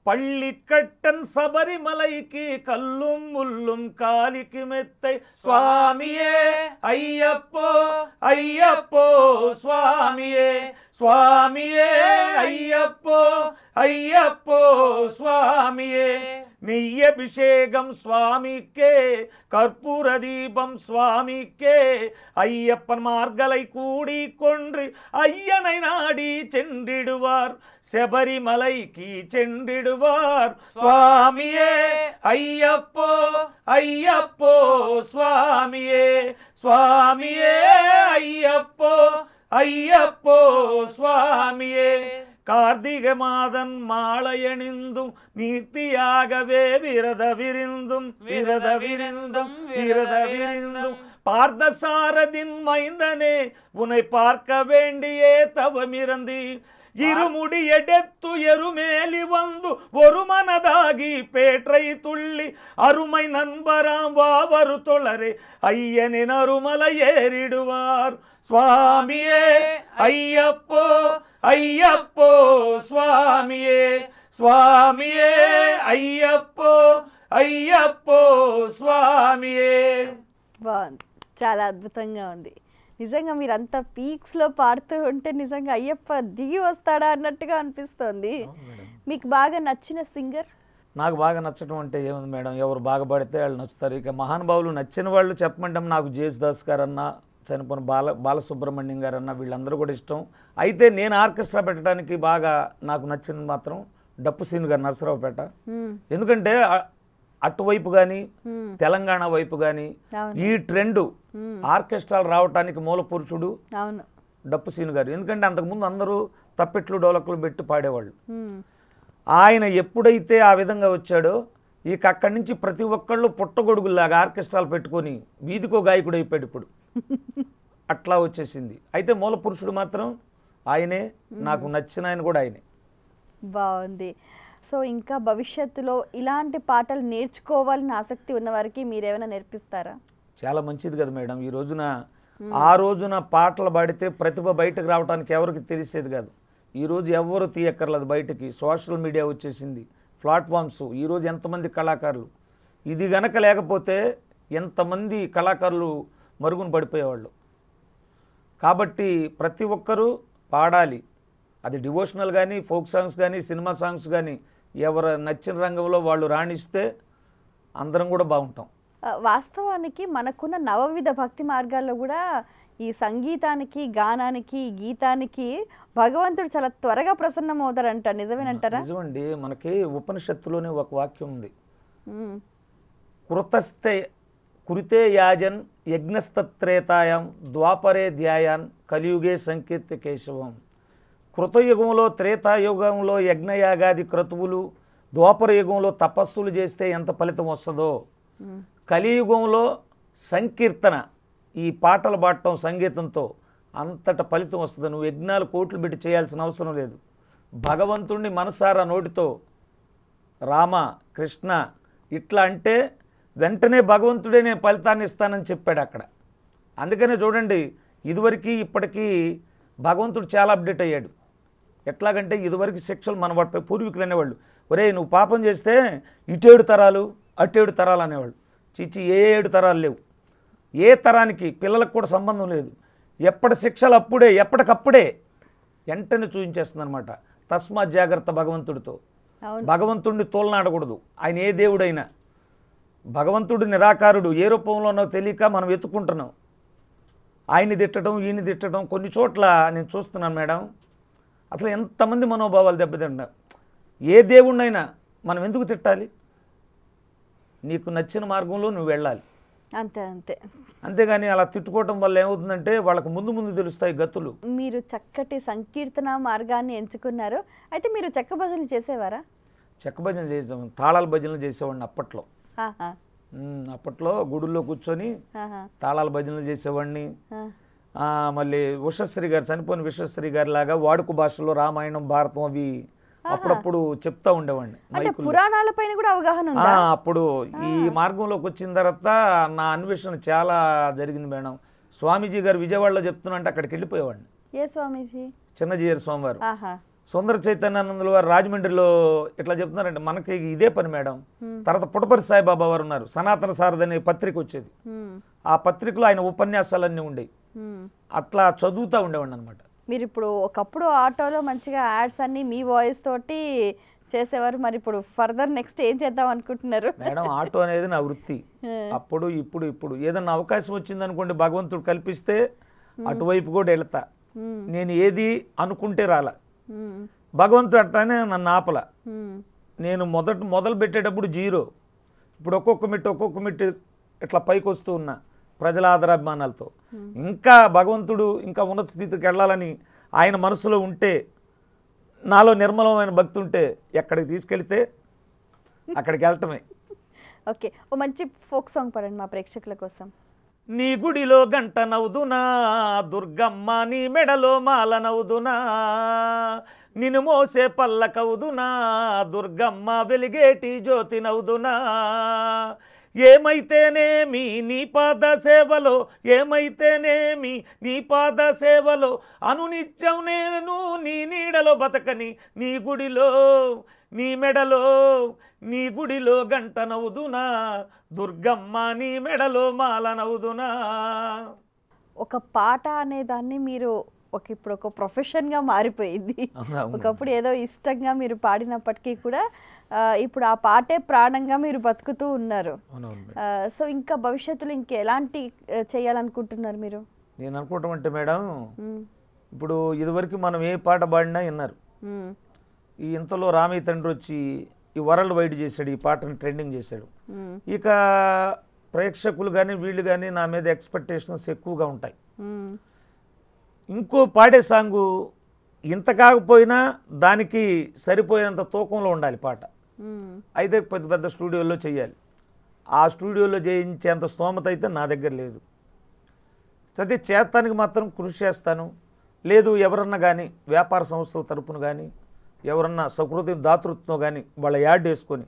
[SPEAKER 3] பள்ளிக்கட்டன் சபரிமலைக்கு கல்லும் முள்ளும் காலிக்கு மெத்தை சுவாமியே ஐயப்போ ஐயப்போ சுவாமியே, சுவாமியே ஐயப்போ ஐயப்போ சுவாமியே. நெய்யபிஷேகம் சுவாமிக்கே, கற்பூர தீபம் சுவாமிக்கே, ஐயப்பன் மார்களை கூடி கொன்று ஐயனை நாடி சென்றிடுவார், శబరిమలైకి చెండిడువార్. స్వామియే అయ్యప్పో అయ్యప్పో స్వామియే, స్వామియే అయ్యప్పో అయ్యప్పో స్వామియే. கார்த்திகை மாதன் மாலையணிந்தும் நீர்த்தியாகவே விரத விருந்தும் பார்த்தசாரதின் மைந்தனே உன்னை பார்க்க வேண்டியே தவமிறந்தி. இருமுடி எடுத்து எருமேலி வந்து ஒரு மனதாகி பேற்றை துள்ளி அருமை நண்பராம் வாவரு தொழரே ஐயனின் அருமலை ஏறிடுவார். சுவாமியே ஐயப்போ ஐயப்போ சுவாமியே, స్వామియే అయ్యప్పో అయ్యప్పో స్వామియే.
[SPEAKER 2] బాగుంది, చాలా అద్భుతంగా ఉంది. నిజంగా మీరు అంత పీక్స్లో పాడుతూ ఉంటే నిజంగా అయ్యప్ప దిగి వస్తాడా అన్నట్టుగా అనిపిస్తోంది. మీకు బాగా నచ్చిన సింగర్?
[SPEAKER 3] నాకు బాగా నచ్చడం అంటే ఏముంది మేడం, ఎవరు బాగా పాడితే వాళ్ళు నచ్చుతారు. ఇక మహానుభావులు నచ్చిన వాళ్ళు చెప్పమంటే నాకు జేసుదాస్ గారన్నా, చనిపోయిన బాలసుబ్రహ్మణ్యం గారన్నా, వీళ్ళందరూ కూడా ఇష్టం. అయితే నేను ఆర్కెస్ట్రా పెట్టడానికి బాగా నాకు నచ్చింది మాత్రం డప్పు సీను గారు, నరసరావుపేట. ఎందుకంటే అటువైపు కానీ తెలంగాణ వైపు కానీ ఈ ట్రెండ్ ఆర్కెస్ట్రాలు రావటానికి మూల పురుషుడు డప్పు సీను గారు. ఎందుకంటే అంతకుముందు అందరూ తప్పెట్లు డోలకులు పెట్టి పాడేవాళ్ళు. ఆయన ఎప్పుడైతే ఆ విధంగా వచ్చాడో ఇక అక్కడి నుంచి ప్రతి ఒక్కళ్ళు పుట్టగొడుగులాగా ఆర్కెస్ట్రాలు పెట్టుకొని వీధికో గాయకుడు అయిపోయాడు ఇప్పుడు. అట్లా వచ్చేసింది. అయితే మూల పురుషుడు మాత్రం ఆయనే, నాకు నచ్చిన ఆయన కూడా ఆయనే.
[SPEAKER 2] బాగుంది. సో ఇంకా భవిష్యత్తులో ఇలాంటి పాటలు నేర్చుకోవాలని ఆసక్తి ఉన్న వారికి మీరేమైనా నేర్పిస్తారా?
[SPEAKER 3] చాలా మంచిది కదా మేడం. ఈ రోజున ఆ రోజున పాటలు పాడితే ప్రతిభ బయటకు రావడానికి ఎవరికి తెలిసేది కాదు. ఈరోజు ఎవరు తీయక్కర్లేదు బయటకి. సోషల్ మీడియా వచ్చేసింది, ప్లాట్ఫామ్స్. ఈరోజు ఎంతమంది కళాకారులు, ఇది గనక లేకపోతే ఎంతమంది కళాకారులు మరుగున పడిపోయేవాళ్ళు. కాబట్టి ప్రతి ఒక్కరూ పాడాలి. అది డివోషనల్ కానీ, ఫోక్ సాంగ్స్ కానీ, సినిమా సాంగ్స్ కానీ, ఎవరు నచ్చిన రంగంలో వాళ్ళు రాణిస్తే అందరం కూడా బాగుంటాం.
[SPEAKER 2] వాస్తవానికి మనకున్న నవవిధ భక్తి మార్గాల్లో కూడా ఈ సంగీతానికి, గానానికి, గీతానికి భగవంతుడు చాలా త్వరగా ప్రసన్నం అవుతారంట. నిజమేనంటారా?
[SPEAKER 3] నిజమండి. మనకి ఉపనిషత్తులోనే ఒక వాక్యం ఉంది, కృతస్థే కురితే యాజన్ యజ్ఞస్తత్రేతాయం ద్వాపరే ధ్యాయాన్ కలియుగే సంకీర్తి కేశవం. కృతయుగంలో, త్రేతాయుగంలో యజ్ఞయాగాది క్రతువులు, ద్వాపర యుగంలో తపస్సులు చేస్తే ఎంత ఫలితం వస్తుందో, కలియుగంలో సంకీర్తన, ఈ పాటలు పాడటం సంగీతంతో అంతట ఫలితం వస్తుంది. నువ్వు యజ్ఞాలు కోట్లు పెట్టి చేయాల్సిన అవసరం లేదు. భగవంతుణ్ణి మనసారా నోటితో రామ కృష్ణ ఇట్లా అంటే వెంటనే భగవంతుడే నేను ఫలితాన్ని ఇస్తానని చెప్పాడు అక్కడ. అందుకనే చూడండి, ఇదివరకు ఇప్పటికీ భగవంతుడు చాలా అప్డేట్ అయ్యాడు. ఎట్లాగంటే ఇదివరకు శిక్షలు మన వాటిపై పూర్వీకులు అనేవాళ్ళు, ఒరే నువ్వు పాపం చేస్తే ఇటేడు తరాలు అటేడు తరాలు అనేవాళ్ళు. చిచ్చి ఏ 7 తరాలు లేవు. ఏ తరానికి పిల్లలకు కూడా సంబంధం లేదు. ఎప్పటి శిక్షలు అప్పుడే, ఎప్పటికప్పుడే వెంటనే చూపించేస్తుంది అనమాట. తస్మాత్ జాగ్రత్త భగవంతుడితో. భగవంతుడిని తోలనాడకూడదు. ఆయన ఏ దేవుడైనా. భగవంతుడు నిరాకారుడు, ఏ రూపంలోనో తెలియక మనం ఎత్తుకుంటున్నాం. ఆయన్ని తిట్టడం, ఈయన్ని తిట్టడం. కొన్ని చోట్ల నేను చూస్తున్నాను మేడం, అసలు ఎంతమంది మనోభావాలు దెబ్బతింటున్నారు. ఏ దేవుణ్ణైనా మనం ఎందుకు తిట్టాలి? నీకు నచ్చిన మార్గంలో నువ్వు వెళ్ళాలి,
[SPEAKER 2] అంతే అంతే.
[SPEAKER 3] అంతేగాని అలా తిట్టుకోవటం వల్ల ఏమవుతుందంటే వాళ్ళకు ముందు ముందు తెలుస్తాయి గతులు.
[SPEAKER 2] మీరు చక్కటి సంకీర్తన మార్గాన్ని ఎంచుకున్నారు. అయితే మీరు చెక్క భజనలు చేసేవారా?
[SPEAKER 3] చెక్క భజనలు చేసాం, తాళాల భజనలు చేసేవాడిని అప్పట్లో. అప్పట్లో గుడుల్లో కూర్చొని తాళాల భజనలు చేసేవాడిని. మళ్ళీ ఉషశ్రీ గారు, చనిపోయిన ఉషశ్రీ గారి లాగా వాడుక భాషలో రామాయణం, భారతం అవి అప్పుడప్పుడు చెప్తా ఉండేవాడిని.
[SPEAKER 2] పురాణాల పైన కూడా అవగాహన ఉందా?
[SPEAKER 3] అప్పుడు ఈ మార్గంలోకి వచ్చిన తర్వాత నా అన్వేషణ చాలా జరిగింది మేడం. స్వామీజీ గారు విజయవాడలో చెప్తున్నా అంటే అక్కడికి వెళ్ళిపోయేవాడిని.
[SPEAKER 2] ఏ స్వామీజీ?
[SPEAKER 3] చిన్నజీయర్ స్వామివారు. సుందర చైతన్యానందుల వారు రాజమండ్రిలో ఇట్లా చెప్తున్నారంటే మనకి ఇదే పని మేడం. తర్వాత పుటపర్తి సాయిబాబా వారు ఉన్నారు. సనాతన సారథి అనే పత్రిక వచ్చేది. ఆ పత్రికలో ఆయన ఉపన్యాసాలన్నీ ఉండేవి. అట్లా చదువుతూ ఉండేవాడిని అనమాట.
[SPEAKER 2] మీరు ఇప్పుడు ఒకప్పుడు ఆటోలో మంచిగా యాడ్స్ అన్ని మీ వాయిస్ తోటి చేసేవారు. మరి ఇప్పుడు ఫర్దర్ నెక్స్ట్ ఏం చేద్దాం అనుకుంటున్నారు?
[SPEAKER 3] మేడం ఆటో అనేది నా వృత్తి. అప్పుడు ఇప్పుడు ఏదన్నా అవకాశం వచ్చింది అనుకోండి, భగవంతుడు కల్పిస్తే అటువైపు కూడా వెళ్తా. నేను ఏది అనుకుంటే రాలా, భగవంతుడు అట్లానే నన్ను ఆపల. నేను మొదలు పెట్టేటప్పుడు 0, ఇప్పుడు ఒక్కొక్క మెట్టు ఇట్లా పైకి వస్తూ ఉన్నా ప్రజల ఆదరాభిమానాలతో. ఇంకా భగవంతుడు ఇంకా ఉన్నత స్థితికి వెళ్ళాలని ఆయన మనసులో ఉంటే, నాలో నిర్మలమైన భక్తి ఉంటే ఎక్కడికి తీసుకెళ్తే అక్కడికి వెళ్ళటమే.
[SPEAKER 2] ఓకే, ఓ మంచి ఫోక్ సాంగ్ పాడండి మా ప్రేక్షకుల కోసం.
[SPEAKER 3] నీ గుడిలో గంట నవ్వుదునా దుర్గమ్మ, నీ మెడలో మాల నవ్వుదునా, నిన్ను మోసే పల్లకవుదునా దుర్గమ్మ, వెలిగేటి జ్యోతి నవ్వుదునా, ఏమైతేనేమి నీ పాద సేవలో, ఏమైతేనేమి నీ పాద సేవలో, అనునిత్యం నేను నీ నీడలో బతకని, నీ గుడిలో నీ మెడలో నీ గుడిలో గంట నవ్వుదునా, దుర్గమ్మ నీ మెడలో మాల నవ్వుదునా.
[SPEAKER 2] ఒక పాట అనే దాన్ని మీరు ఇప్పుడు ఒక ప్రొఫెషన్గా మారిపోయింది. ఒకప్పుడు ఏదో ఇష్టంగా మీరు పాడినప్పటికీ కూడా ఇప్పుడు ఆ పాటే ప్రాణంగా మీరు బతుకుతూ ఉన్నారు. సో ఇంకా భవిష్యత్తులో ఇంకెలాంటి చేయాలనుకుంటున్నారు మీరు?
[SPEAKER 3] నేను అనుకోవటం అంటే మేడం, ఇప్పుడు ఇదివరకు మనం ఏ పాట పాడినా విన్నారు. ఈ ఇంతలో రామయ్య తండ్రి వచ్చి ఈ వరల్డ్ వైడ్ చేశాడు, ఈ పాటను ట్రెండింగ్ చేశాడు. ఇక ప్రేక్షకులు కానీ వీళ్ళు కానీ నా మీద ఎక్స్పెక్టేషన్స్ ఎక్కువగా ఉంటాయి. ఇంకో పాడే సాంగు ఇంత కాకపోయినా దానికి సరిపోయేంత తూకంలో ఉండాలి పాట. అయితే పెద్ద పెద్ద స్టూడియోలో చేయాలి. ఆ స్టూడియోలో చేయించేంత స్తోమత అయితే నా దగ్గర లేదు. అదే చేస్తానికి మాత్రం కృషి చేస్తాను. లేదు ఎవరన్నా కానీ వ్యాపార సంస్థల తరపున కానీ ఎవరన్నా సకృతి దాతృత్వం కానీ వాళ్ళ యాడ్ వేసుకొని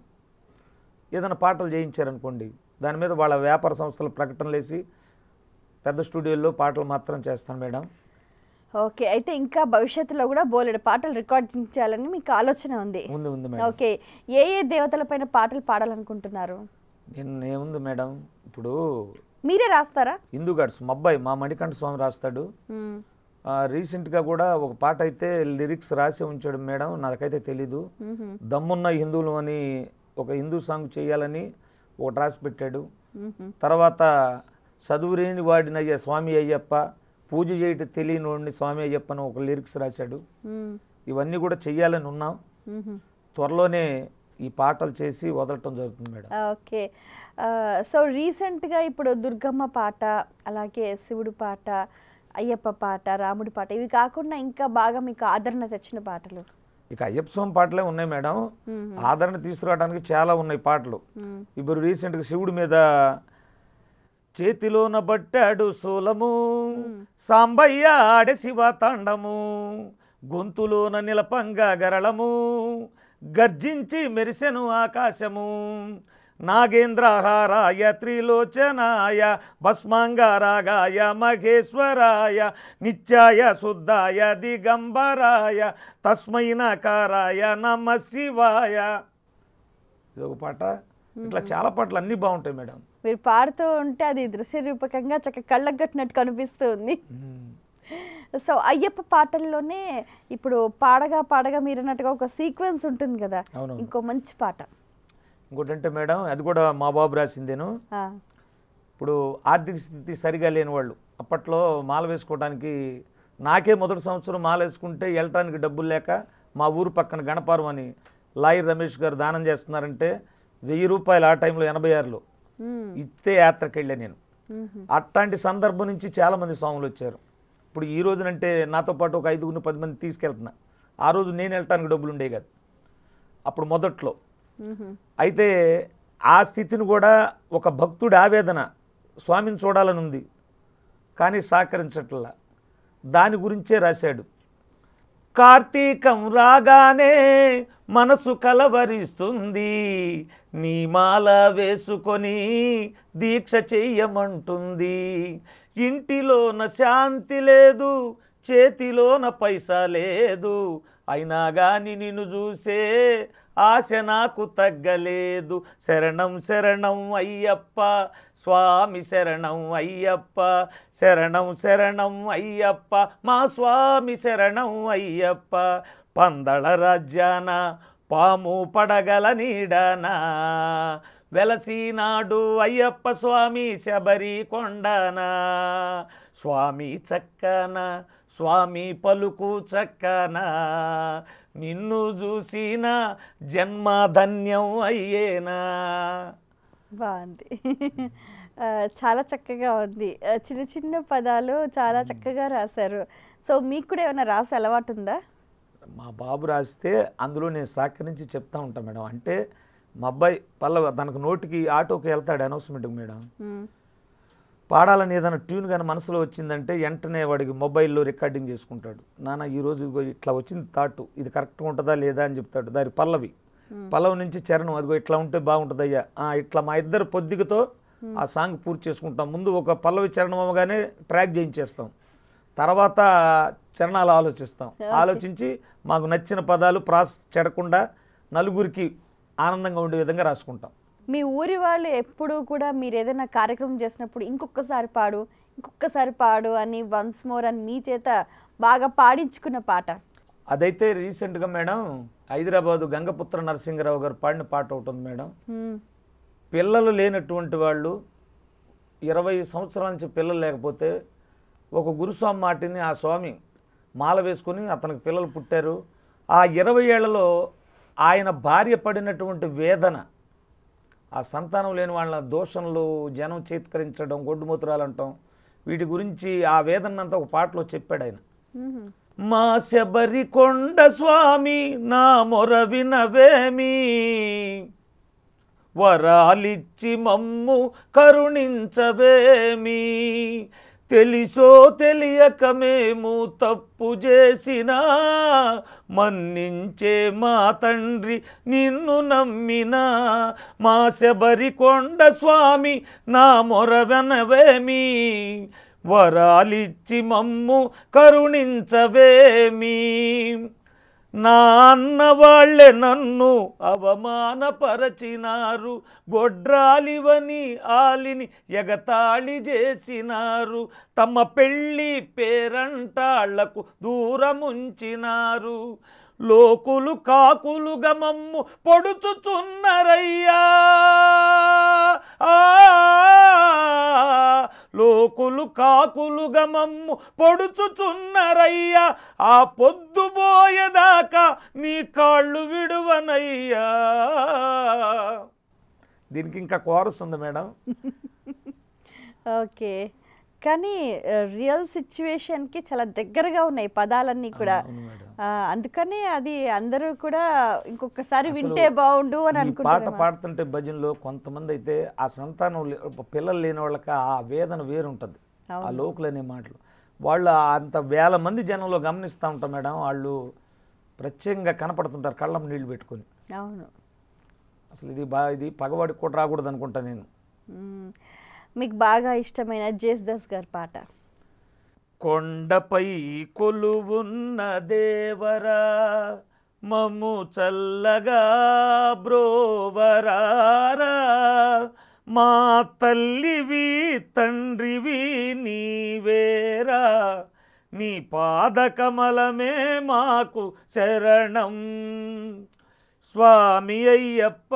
[SPEAKER 3] ఏదైనా పాటలు చేయించారనుకోండి, దాని మీద వాళ్ళ వ్యాపార సంస్థల ప్రకటనలు వేసి పెద్ద స్టూడియోల్లో పాటలు మాత్రం చేస్తాను మేడం.
[SPEAKER 2] ఓకే, అయితే ఇంకా భవిష్యత్తులో కూడా బోలెడు పాటలు రికార్డింగ్ చేయాలని మీకు ఆలోచన ఉంది?
[SPEAKER 3] ఉంది మేడం.
[SPEAKER 2] ఓకే, ఏ దేవతలపైన పాటలు పాడాలనుకుంటున్నారు?
[SPEAKER 3] ఏముంది మేడం, ఇప్పుడు
[SPEAKER 2] మీరే రాస్తారా?
[SPEAKER 3] హిందూ గాడ్స్ మా అబ్బాయి మా మణికంఠ స్వామి రాస్తాడు. రీసెంట్గా కూడా ఒక పాట అయితే లిరిక్స్ రాసి ఉంచాడు మేడం, నాకైతే తెలీదు. దమ్మున్న హిందువులు అని ఒక హిందూ సాంగ్ చేయాలని ఒకటి రాసి పెట్టాడు. తర్వాత చదువులేని వాడినయ్య స్వామి అయ్యప్ప, పూజ చేయటం తెలియని స్వామి అయ్యప్పని ఒక లిరిక్స్ రాశాడు. ఇవన్నీ కూడా చెయ్యాలని ఉన్నాం. త్వరలోనే ఈ పాటలు చేసి వదలటం జరుగుతుంది మేడం.
[SPEAKER 2] ఓకే, సో రీసెంట్గా ఇప్పుడు దుర్గమ్మ పాట, అలాగే శివుడు పాట, అయ్యప్ప పాట, రాముడి పాట, ఇవి కాకుండా ఇంకా బాగా మీకు ఆదరణ తెచ్చిన పాటలు?
[SPEAKER 3] ఇక అయ్యప్ప స్వామి పాటలే ఉన్నాయి మేడం. ఆదరణ తీసుకురావడానికి చాలా ఉన్నాయి పాటలు. ఇప్పుడు రీసెంట్గా శివుడి మీద చేతిలోన బట్టాడు శూలము, సాంబయ్య ఆడే శివ తాండము, గొంతులోన నిలపంగా గరళము, గర్జించి మెరిసెను ఆకాశము, నాగేంద్రహారాయ త్రిలోచనాయ భస్మాంగారాగాయ మహేశ్వరాయ నిత్యాయ శుద్ధాయ దిగంబరాయ తస్మై నకారాయ నమ శివాయ. ఇదొక పాట. ఇట్లా చాలా పాటలు అన్నీ బాగుంటాయి మేడం.
[SPEAKER 2] మీరు పాడుతూ ఉంటే అది దృశ్య రూపకంగా చక్కగా కళ్ళకు కట్టినట్టు కనిపిస్తూ ఉంది. సో అయ్యప్ప పాటల్లోనే ఇప్పుడు పాడగా పాడగా మీరు అన్నట్టుగా ఒక సీక్వెన్స్ ఉంటుంది కదా, ఇంకో మంచి పాట
[SPEAKER 3] ఇంకోటంటే మేడం, అది కూడా మా బాబు రాసిందేను. ఇప్పుడు ఆర్థిక స్థితి సరిగా లేని వాళ్ళు అప్పట్లో మాల వేసుకోవడానికి, నాకే మొదటి సంవత్సరం మాల వేసుకుంటే వెళ్ళటానికి డబ్బులు లేక మా ఊరు పక్కన గణపారం అని లాయర్ రమేష్ గారు దానం చేస్తున్నారంటే 1000 రూపాయలు ఆ టైంలో 86లో ఇస్తే యాత్రకి వెళ్ళా నేను. అట్లాంటి సందర్భం నుంచి చాలామంది స్వాములు వచ్చారు. ఇప్పుడు ఈ రోజునంటే నాతో పాటు ఒక 5-10 మంది తీసుకెళ్తున్నా. ఆ రోజు నేను వెళ్ళటానికి డబ్బులు ఉండేవి కాదు అప్పుడు మొదట్లో. అయితే ఆ స్థితిని కూడా ఒక భక్తుడి ఆవేదన, స్వామిని చూడాలని ఉంది కానీ సహకరించట్లా, దాని గురించే రాశాడు. కార్తీకం రాగానే మనసు కలవరిస్తుంది, నీ మాల వేసుకొని దీక్ష చెయ్యమంటుంది, ఇంటిలోన శాంతి లేదు, చేతిలోన పైసా లేదు, అయినా గాని నిన్ను చూసే ఆశ నాకు తగ్గలేదు, శరణం శరణం అయ్యప్ప స్వామి శరణం అయ్యప్ప, శరణం శరణం అయ్యప్ప మా స్వామి శరణం అయ్యప్ప, పందళ రాజ్యాన పాము పడగల నీడనా వెలసినాడు అయ్యప్ప స్వామి శబరి కొండనా, స్వామి చక్కన స్వామి పలుకు చక్కన, నిన్ను చూసిన జన్మ ధన్యం అయ్యేనా.
[SPEAKER 2] బాగుంది, చాలా చక్కగా ఉంది. చిన్న చిన్న పదాలు చాలా చక్కగా రాశారు. సో మీకు కూడా ఏమైనా రాసే అలవాటు ఉందా?
[SPEAKER 3] మా బాబు రాస్తే అందులో నేను సహకరించి చెప్తా ఉంటాను మేడం. అంటే మా అబ్బాయి పల్లవి తనకు నోటికి ఆటోకి వెళ్తాడు అనౌన్స్మెంట్కి మేడం, పాడాలని ఏదైనా ట్యూన్ కానీ మనసులో వచ్చిందంటే వెంటనే వాడికి మొబైల్లో రికార్డింగ్ చేసుకుంటాడు. నాన్న ఈరోజు ఇట్లా వచ్చింది థాట్, ఇది కరెక్ట్గా ఉంటుందా లేదా అని చెప్తాడు. దాని పల్లవి పల్లవి నుంచి చరణం అదిగో ఇట్లా ఉంటే బాగుంటుంది అయ్యా ఇట్లా మా ఇద్దరు పొద్దుగతో ఆ సాంగ్ పూర్తి చేసుకుంటాం. ముందు ఒక పల్లవి చరణం అవ్వగానే ట్రాక్ చేయించేస్తాం, తర్వాత చరణాలు ఆలోచిస్తాం. ఆలోచించి మాకు నచ్చిన పదాలు ప్రాస్ చెడకుండా నలుగురికి ఆనందంగా ఉండే విధంగా రాసుకుంటాం.
[SPEAKER 2] మీ ఊరి వాళ్ళు ఎప్పుడు కూడా మీరు ఏదైనా కార్యక్రమం చేసినప్పుడు ఇంకొకసారి పాడు అని వన్స్ మోర్ అని మీ చేత బాగా పాడించుకున్న పాట?
[SPEAKER 3] అదైతే రీసెంట్గా మేడం హైదరాబాదు గంగపుత్ర నరసింహరావు గారు పాడిన పాట ఒకటి ఉంది మేడం. పిల్లలు లేనటువంటి వాళ్ళు 20 సంవత్సరాల నుంచి పిల్లలు లేకపోతే ఒక గురుస్వామి మాటిని ఆ స్వామి మాల వేసుకుని అతనికి పిల్లలు పుట్టారు. ఆ 20 ఏళ్లలో ఆయన భార్య పడినటువంటి వేదన, ఆ సంతానం లేని వాళ్ళ దోషణలు, జనం చేత్కరించడం, గొడ్డుమూత్రాలు అంటాం, వీటి గురించి ఆ వేదనంతా ఒక పాటలో చెప్పాడు ఆయన. మా శబరికొండ స్వామి నా మొర వినవేమి, వరాలిచ్చి మమ్ము కరుణించవేమి, తెలిసో తెలియక మేము తప్పు చేసినా మన్నించే మా తండ్రి నిన్ను నమ్మినా, మా శబరికొండ స్వామి నా మొర వినవేమి, వరాలిచ్చి మమ్ము కరుణించవేమి. నా అన్న వాళ్ళే నన్ను అవమానపరచినారు, గొడ్రాలివని ఆలిని ఎగతాళి చేసినారు, తమ పెళ్ళి పేరంటాళ్లకు దూరముంచినారు, లోకులు కాకులుగా మమ్ము పొడుచుచున్నరయ్యా, లోకులు కాకులుగా మమ్ము పొడుచుచున్నరయ్యా, ఆ పొద్దుబోయేదాకా నీ కాళ్ళు విడువనయ్యా. దీనికి ఇంకా కోరస్ ఉంది మేడం.
[SPEAKER 2] ఓకే, కానీ రియల్ సిచ్యువేషన్కి చాలా దగ్గరగా ఉన్నాయి పదాలన్నీ కూడా. అందుకనే అది అందరూ కూడా ఇంకొకసారి వింటే బాగుండు అని అనుకుంటారు.
[SPEAKER 3] పాట పాడుతుంటే భజనలో కొంతమంది అయితే ఆ సంతానం పిల్లలు లేని వాళ్ళకి ఆ వేదన వేరుంటుంది, ఆ లోకులనే మాటలు. వాళ్ళు అంత వేల మంది జనంలో గమనిస్తూ ఉంటారు మేడం, వాళ్ళు ప్రత్యేకంగా కనపడుతుంటారు కళ్ళం నీళ్లు పెట్టుకొని.
[SPEAKER 2] అవును,
[SPEAKER 3] అసలు ఇది పగవాడికి కూడా రాకూడదు అనుకుంటా నేను.
[SPEAKER 2] మీకు బాగా ఇష్టమైన జేసుదాస్ గారి పాట?
[SPEAKER 3] కొండపై కొలువున్న దేవరా మమ్ము చల్లగా బ్రోవరారా, మా తల్లివి తండ్రివి నీవేరా, నీ పాదకమలమే మాకు శరణం, స్వామి అయ్యప్ప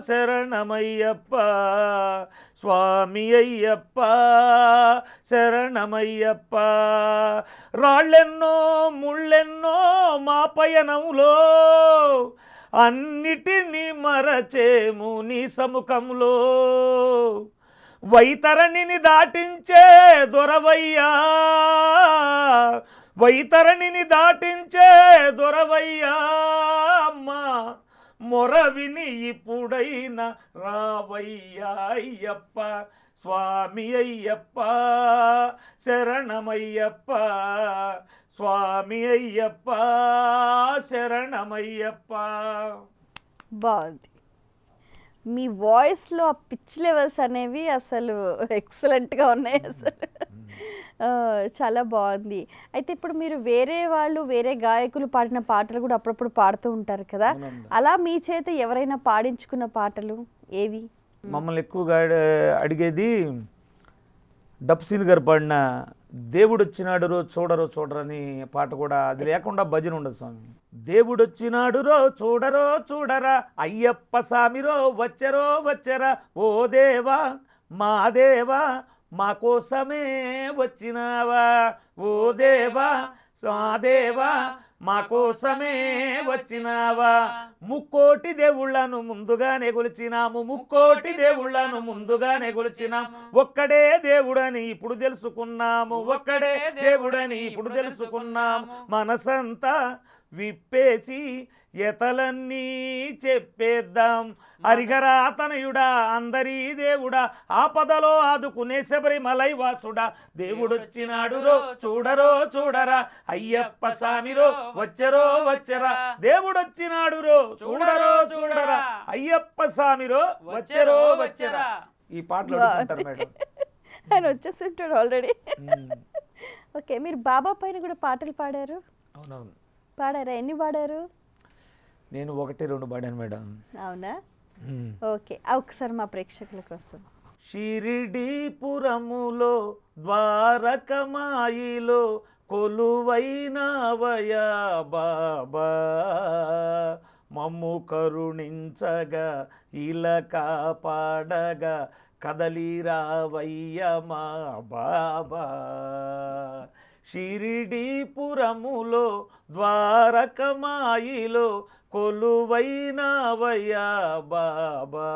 [SPEAKER 3] శరణమయ్యప్ప, స్వామి అయ్యప్ప శరణమయ్యప్ప. రాళ్ళెన్నో ముళ్ళెన్నో మా పయనంలో, అన్నిటినీ మరచేము నీ సముఖంలో, వైతరణిని దాటించే దొరవయ్యా, వైతరణిని దాటించే దొరవయ్యా, అమ్మా మొర విని ఇప్పుడైనా రావయ్యా అయ్యప్ప, స్వామి అయ్యప్ప శరణమయ్యప్ప, స్వామి అయ్యప్ప శరణమయ్యప్ప.
[SPEAKER 2] బాగుంది. మీ వాయిస్లో ఆ పిచ్ లెవెల్స్ అనేవి అసలు ఎక్సలెంట్గా ఉన్నాయి, అసలు చాలా బాగుంది. అయితే ఇప్పుడు మీరు వేరే గాయకులు పాడిన పాటలు కూడా అప్పుడప్పుడు పాడుతూ ఉంటారు కదా, అలా మీ చేత ఎవరైనా పాడించుకున్న పాటలు ఏవి?
[SPEAKER 3] మమ్మల్ని ఎక్కువగా అడిగేది డప్సీన్ గారు పాడిన దేవుడొచ్చినాడు రో చూడరో చూడరని పాట, కూడా అది లేకుండా భజన ఉండదు స్వామి. దేవుడొచ్చినాడు రో చూడరో చూడరా, అయ్యప్ప స్వామిరో వచ్చరో వచ్చరా, ఓ దేవా మా దేవా మా కోసమే వచ్చినావా, ఓ దేవా స్వాదేవా మా కోసమే వచ్చినావా, ముక్కోటి దేవుళ్ళను ముందుగానే కొలిచినాము, ముక్కోటి దేవుళ్ళను ముందుగానే కొలిచినాము, ఒక్కడే దేవుడని ఇప్పుడు తెలుసుకున్నాము, ఒక్కడే దేవుడని ఇప్పుడు తెలుసుకున్నాము, మనసంతా విప్పేసి ఎతలన్నీ చెప్పేద్దాం. హరిహరా తనయుడా అందరి దేవుడా ఆపదలో ఆదుకునే శబరిమలై వాసుడా దేవుడొచ్చినాడు రో చూడరో చూడరా అయ్యప్ప స్వామిరో వచ్చరో వచ్చరా దేవుడొచ్చినాడు రో చూడరో చూడరా అయ్యప్ప స్వామిరో వచ్చరో వచ్చరా. ఈ పాటలు అడుగుతుంటారు మేడం.
[SPEAKER 2] ఆయన వచ్చేస్తుంటాడు ఆల్రెడీ. ఓకే, మీరు బాబా పైన కూడా పాటలు పాడారు.
[SPEAKER 3] అవునవును.
[SPEAKER 2] పాడారా? ఎన్ని పాడారు?
[SPEAKER 3] నేను 1-2 పాడాను మేడం.
[SPEAKER 2] అవునా? ఓకే, ఒకసారి మా ప్రేక్షకుల కోసం.
[SPEAKER 3] షిరిడీపురములో ద్వారకమాయిలో కొలువైనవయా బాబా మమ్ము కరుణించగా ఇలా కాపాడగా కదలిరావయ్య మా బాబా. షిరిడీపురములో ద్వారకమాయిలో కొలువైనవయ్యా బాబా.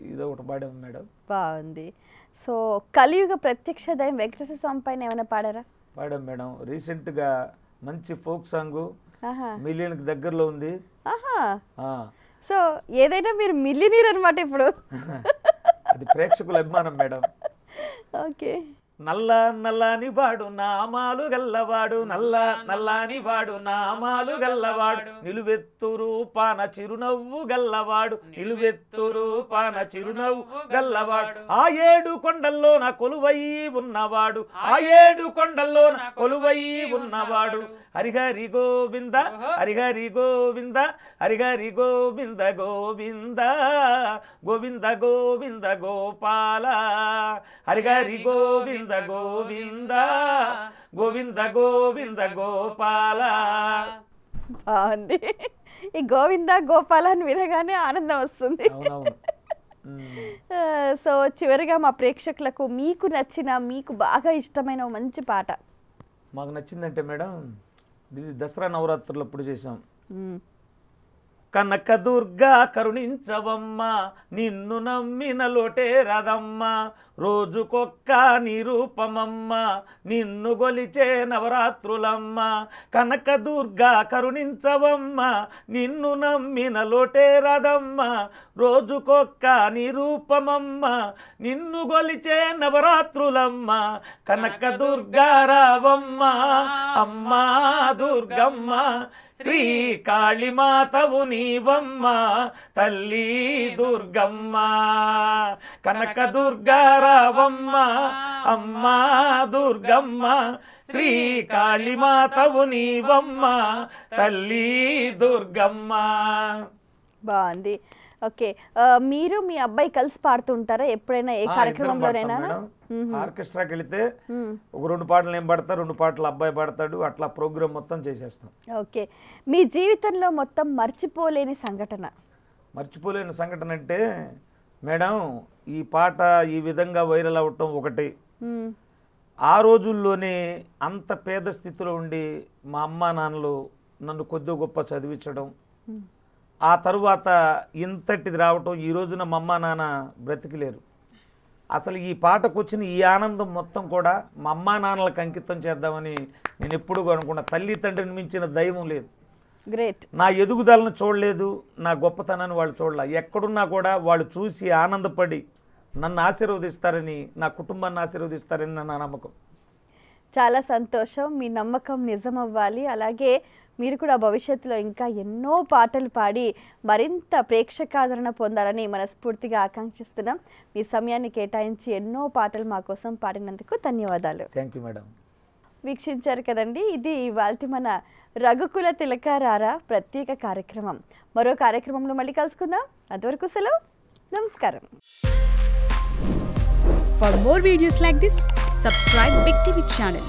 [SPEAKER 3] ఇదొకటి పాడాం మేడం.
[SPEAKER 2] బాగుంది. సో కలియుగ ప్రత్యక్ష దైవం వెంకటేశ్వర స్వామి పైన ఏమైనా పాడారా?
[SPEAKER 3] పాడాం మేడం. రీసెంట్గా మంచి ఫోక్ సాంగ్ మిలియన్కి దగ్గరలో ఉంది.
[SPEAKER 2] సో ఏదైనా మీరు మిలియనీర్ అనమాట ఇప్పుడు.
[SPEAKER 3] అది ప్రేక్షకుల అభిమానం మేడం.
[SPEAKER 2] ఓకే.
[SPEAKER 3] నల్ల నల్లని వాడు నామాలు గల్లవాడు నల్ల నల్లని వాడు నామాలు గల్లవాడు నిలువెత్తు రూపాన చిరునవ్వు గల్లవాడు నిలువెత్తు రూపాన చిరునవ్వు గల్లవాడు ఆ 7 కొండల్లో నా కొలువై ఉన్నవాడు ఆ 7 కొండల్లో నా కొలువై ఉన్నవాడు హరిహరి గోవింద హరిహరి గోవింద హరిహరి గోవింద గోవింద గోవింద గోవింద గోపాల హరిహరి గోవింద గోవింద గోవింద గోవింద గోపాల.
[SPEAKER 2] బాగుంది. ఈ గోవింద గోపాల అని వినగానే ఆనందం వస్తుంది. సో చివరిగా మా ప్రేక్షకులకు మీకు నచ్చిన మీకు బాగా ఇష్టమైన మంచి పాట.
[SPEAKER 3] మాకు నచ్చిందంటే మేడం దసరా నవరాత్రులు అప్పుడు చేసాం. కనకదుర్గా కరుణించవమ్మ నిన్ను నమ్మిన లోటే రాదమ్మ రోజుకొక్క నిరూపమమ్మ నిన్ను గొలిచే నవరాత్రులమ్మ కనకదుర్గా కరుణించవమ్మ నిన్ను నమ్మిన లోటే రాదమ్మ రోజుకొక్క నిరూపమమ్మ నిన్ను గొలిచే నవరాత్రులమ్మ కనకదుర్గా రావమ్మ అమ్మా దుర్గమ్మ శ్రీ కాళీమాతవు నీవమ్మ తల్లి దుర్గమ్మ కనక దుర్గా రావమ్మ అమ్మా దుర్గమ్మ శ్రీ కాళీమాతవు నీవమ్మ తల్లి దుర్గమ్మ.
[SPEAKER 2] బాగుంది. ఓకే, మీరు మీ అబ్బాయి కలిసి పాడుతుంటారా ఎప్పుడైనా ఏ కార్యక్రమంలోనైనా?
[SPEAKER 3] ఆర్కెస్ట్రాకి వెళితే ఒక 2 పాటలు నేను పాడతా 2 పాటలు అబ్బాయి పాడతాడు అట్లా ప్రోగ్రామ్ మొత్తం చేసేస్తాం.
[SPEAKER 2] ఓకే, మీ జీవితంలో మొత్తం మర్చిపోలేని సంఘటన?
[SPEAKER 3] మర్చిపోలేని సంఘటన అంటే మేడం ఈ పాట ఈ విధంగా వైరల్ అవ్వటం ఒకటి. ఆ రోజుల్లోనే అంత పేద స్థితిలో ఉండి మా అమ్మా నాన్నలు నన్ను కొద్ది గొప్ప చదివించడం ఆ తరువాత ఇంతటిది రావటం ఈ రోజున మా అమ్మా నాన్న బ్రతికిలేరు. అసలు ఈ పాటకు వచ్చిన ఈ ఆనందం మొత్తం కూడా మా అమ్మా నాన్నలకు అంకితం చేద్దామని నేను ఎప్పుడు అనుకున్నా. తల్లి తండ్రిని మించిన దైవం లేదు.
[SPEAKER 2] గ్రేట్.
[SPEAKER 3] నా ఎదుగుదలను చూడలేదు, నా గొప్పతనాన్ని వాళ్ళు చూడలే. ఎక్కడున్నా కూడా వాళ్ళు చూసి ఆనందపడి నన్ను ఆశీర్వదిస్తారని నా కుటుంబాన్ని ఆశీర్వదిస్తారని నా నమ్మకం.
[SPEAKER 2] చాలా సంతోషం. మీ నమ్మకం నిజమవ్వాలి. అలాగే మీరు కూడా భవిష్యత్తులో ఇంకా ఎన్నో పాటలు పాడి మరింత ప్రేక్షకాదరణ పొందాలని మనస్ఫూర్తిగా ఆకాంక్షిస్తున్నాం. మీ సమయాన్ని కేటాయించి ఎన్నో పాటలు మా కోసం పాడినందుకు ధన్యవాదాలు.
[SPEAKER 3] Thank you madam.
[SPEAKER 2] వీక్షించారు కదండి, ఇది ఇవాల్టి మన రఘుకుల తిలక రారా ప్రత్యేక కార్యక్రమం. మరో కార్యక్రమంలో మళ్ళీ కలుసుకుందాం. అంతవరకు సెలవు. నమస్కారం.
[SPEAKER 4] For more videos like this, subscribe Big TV channel.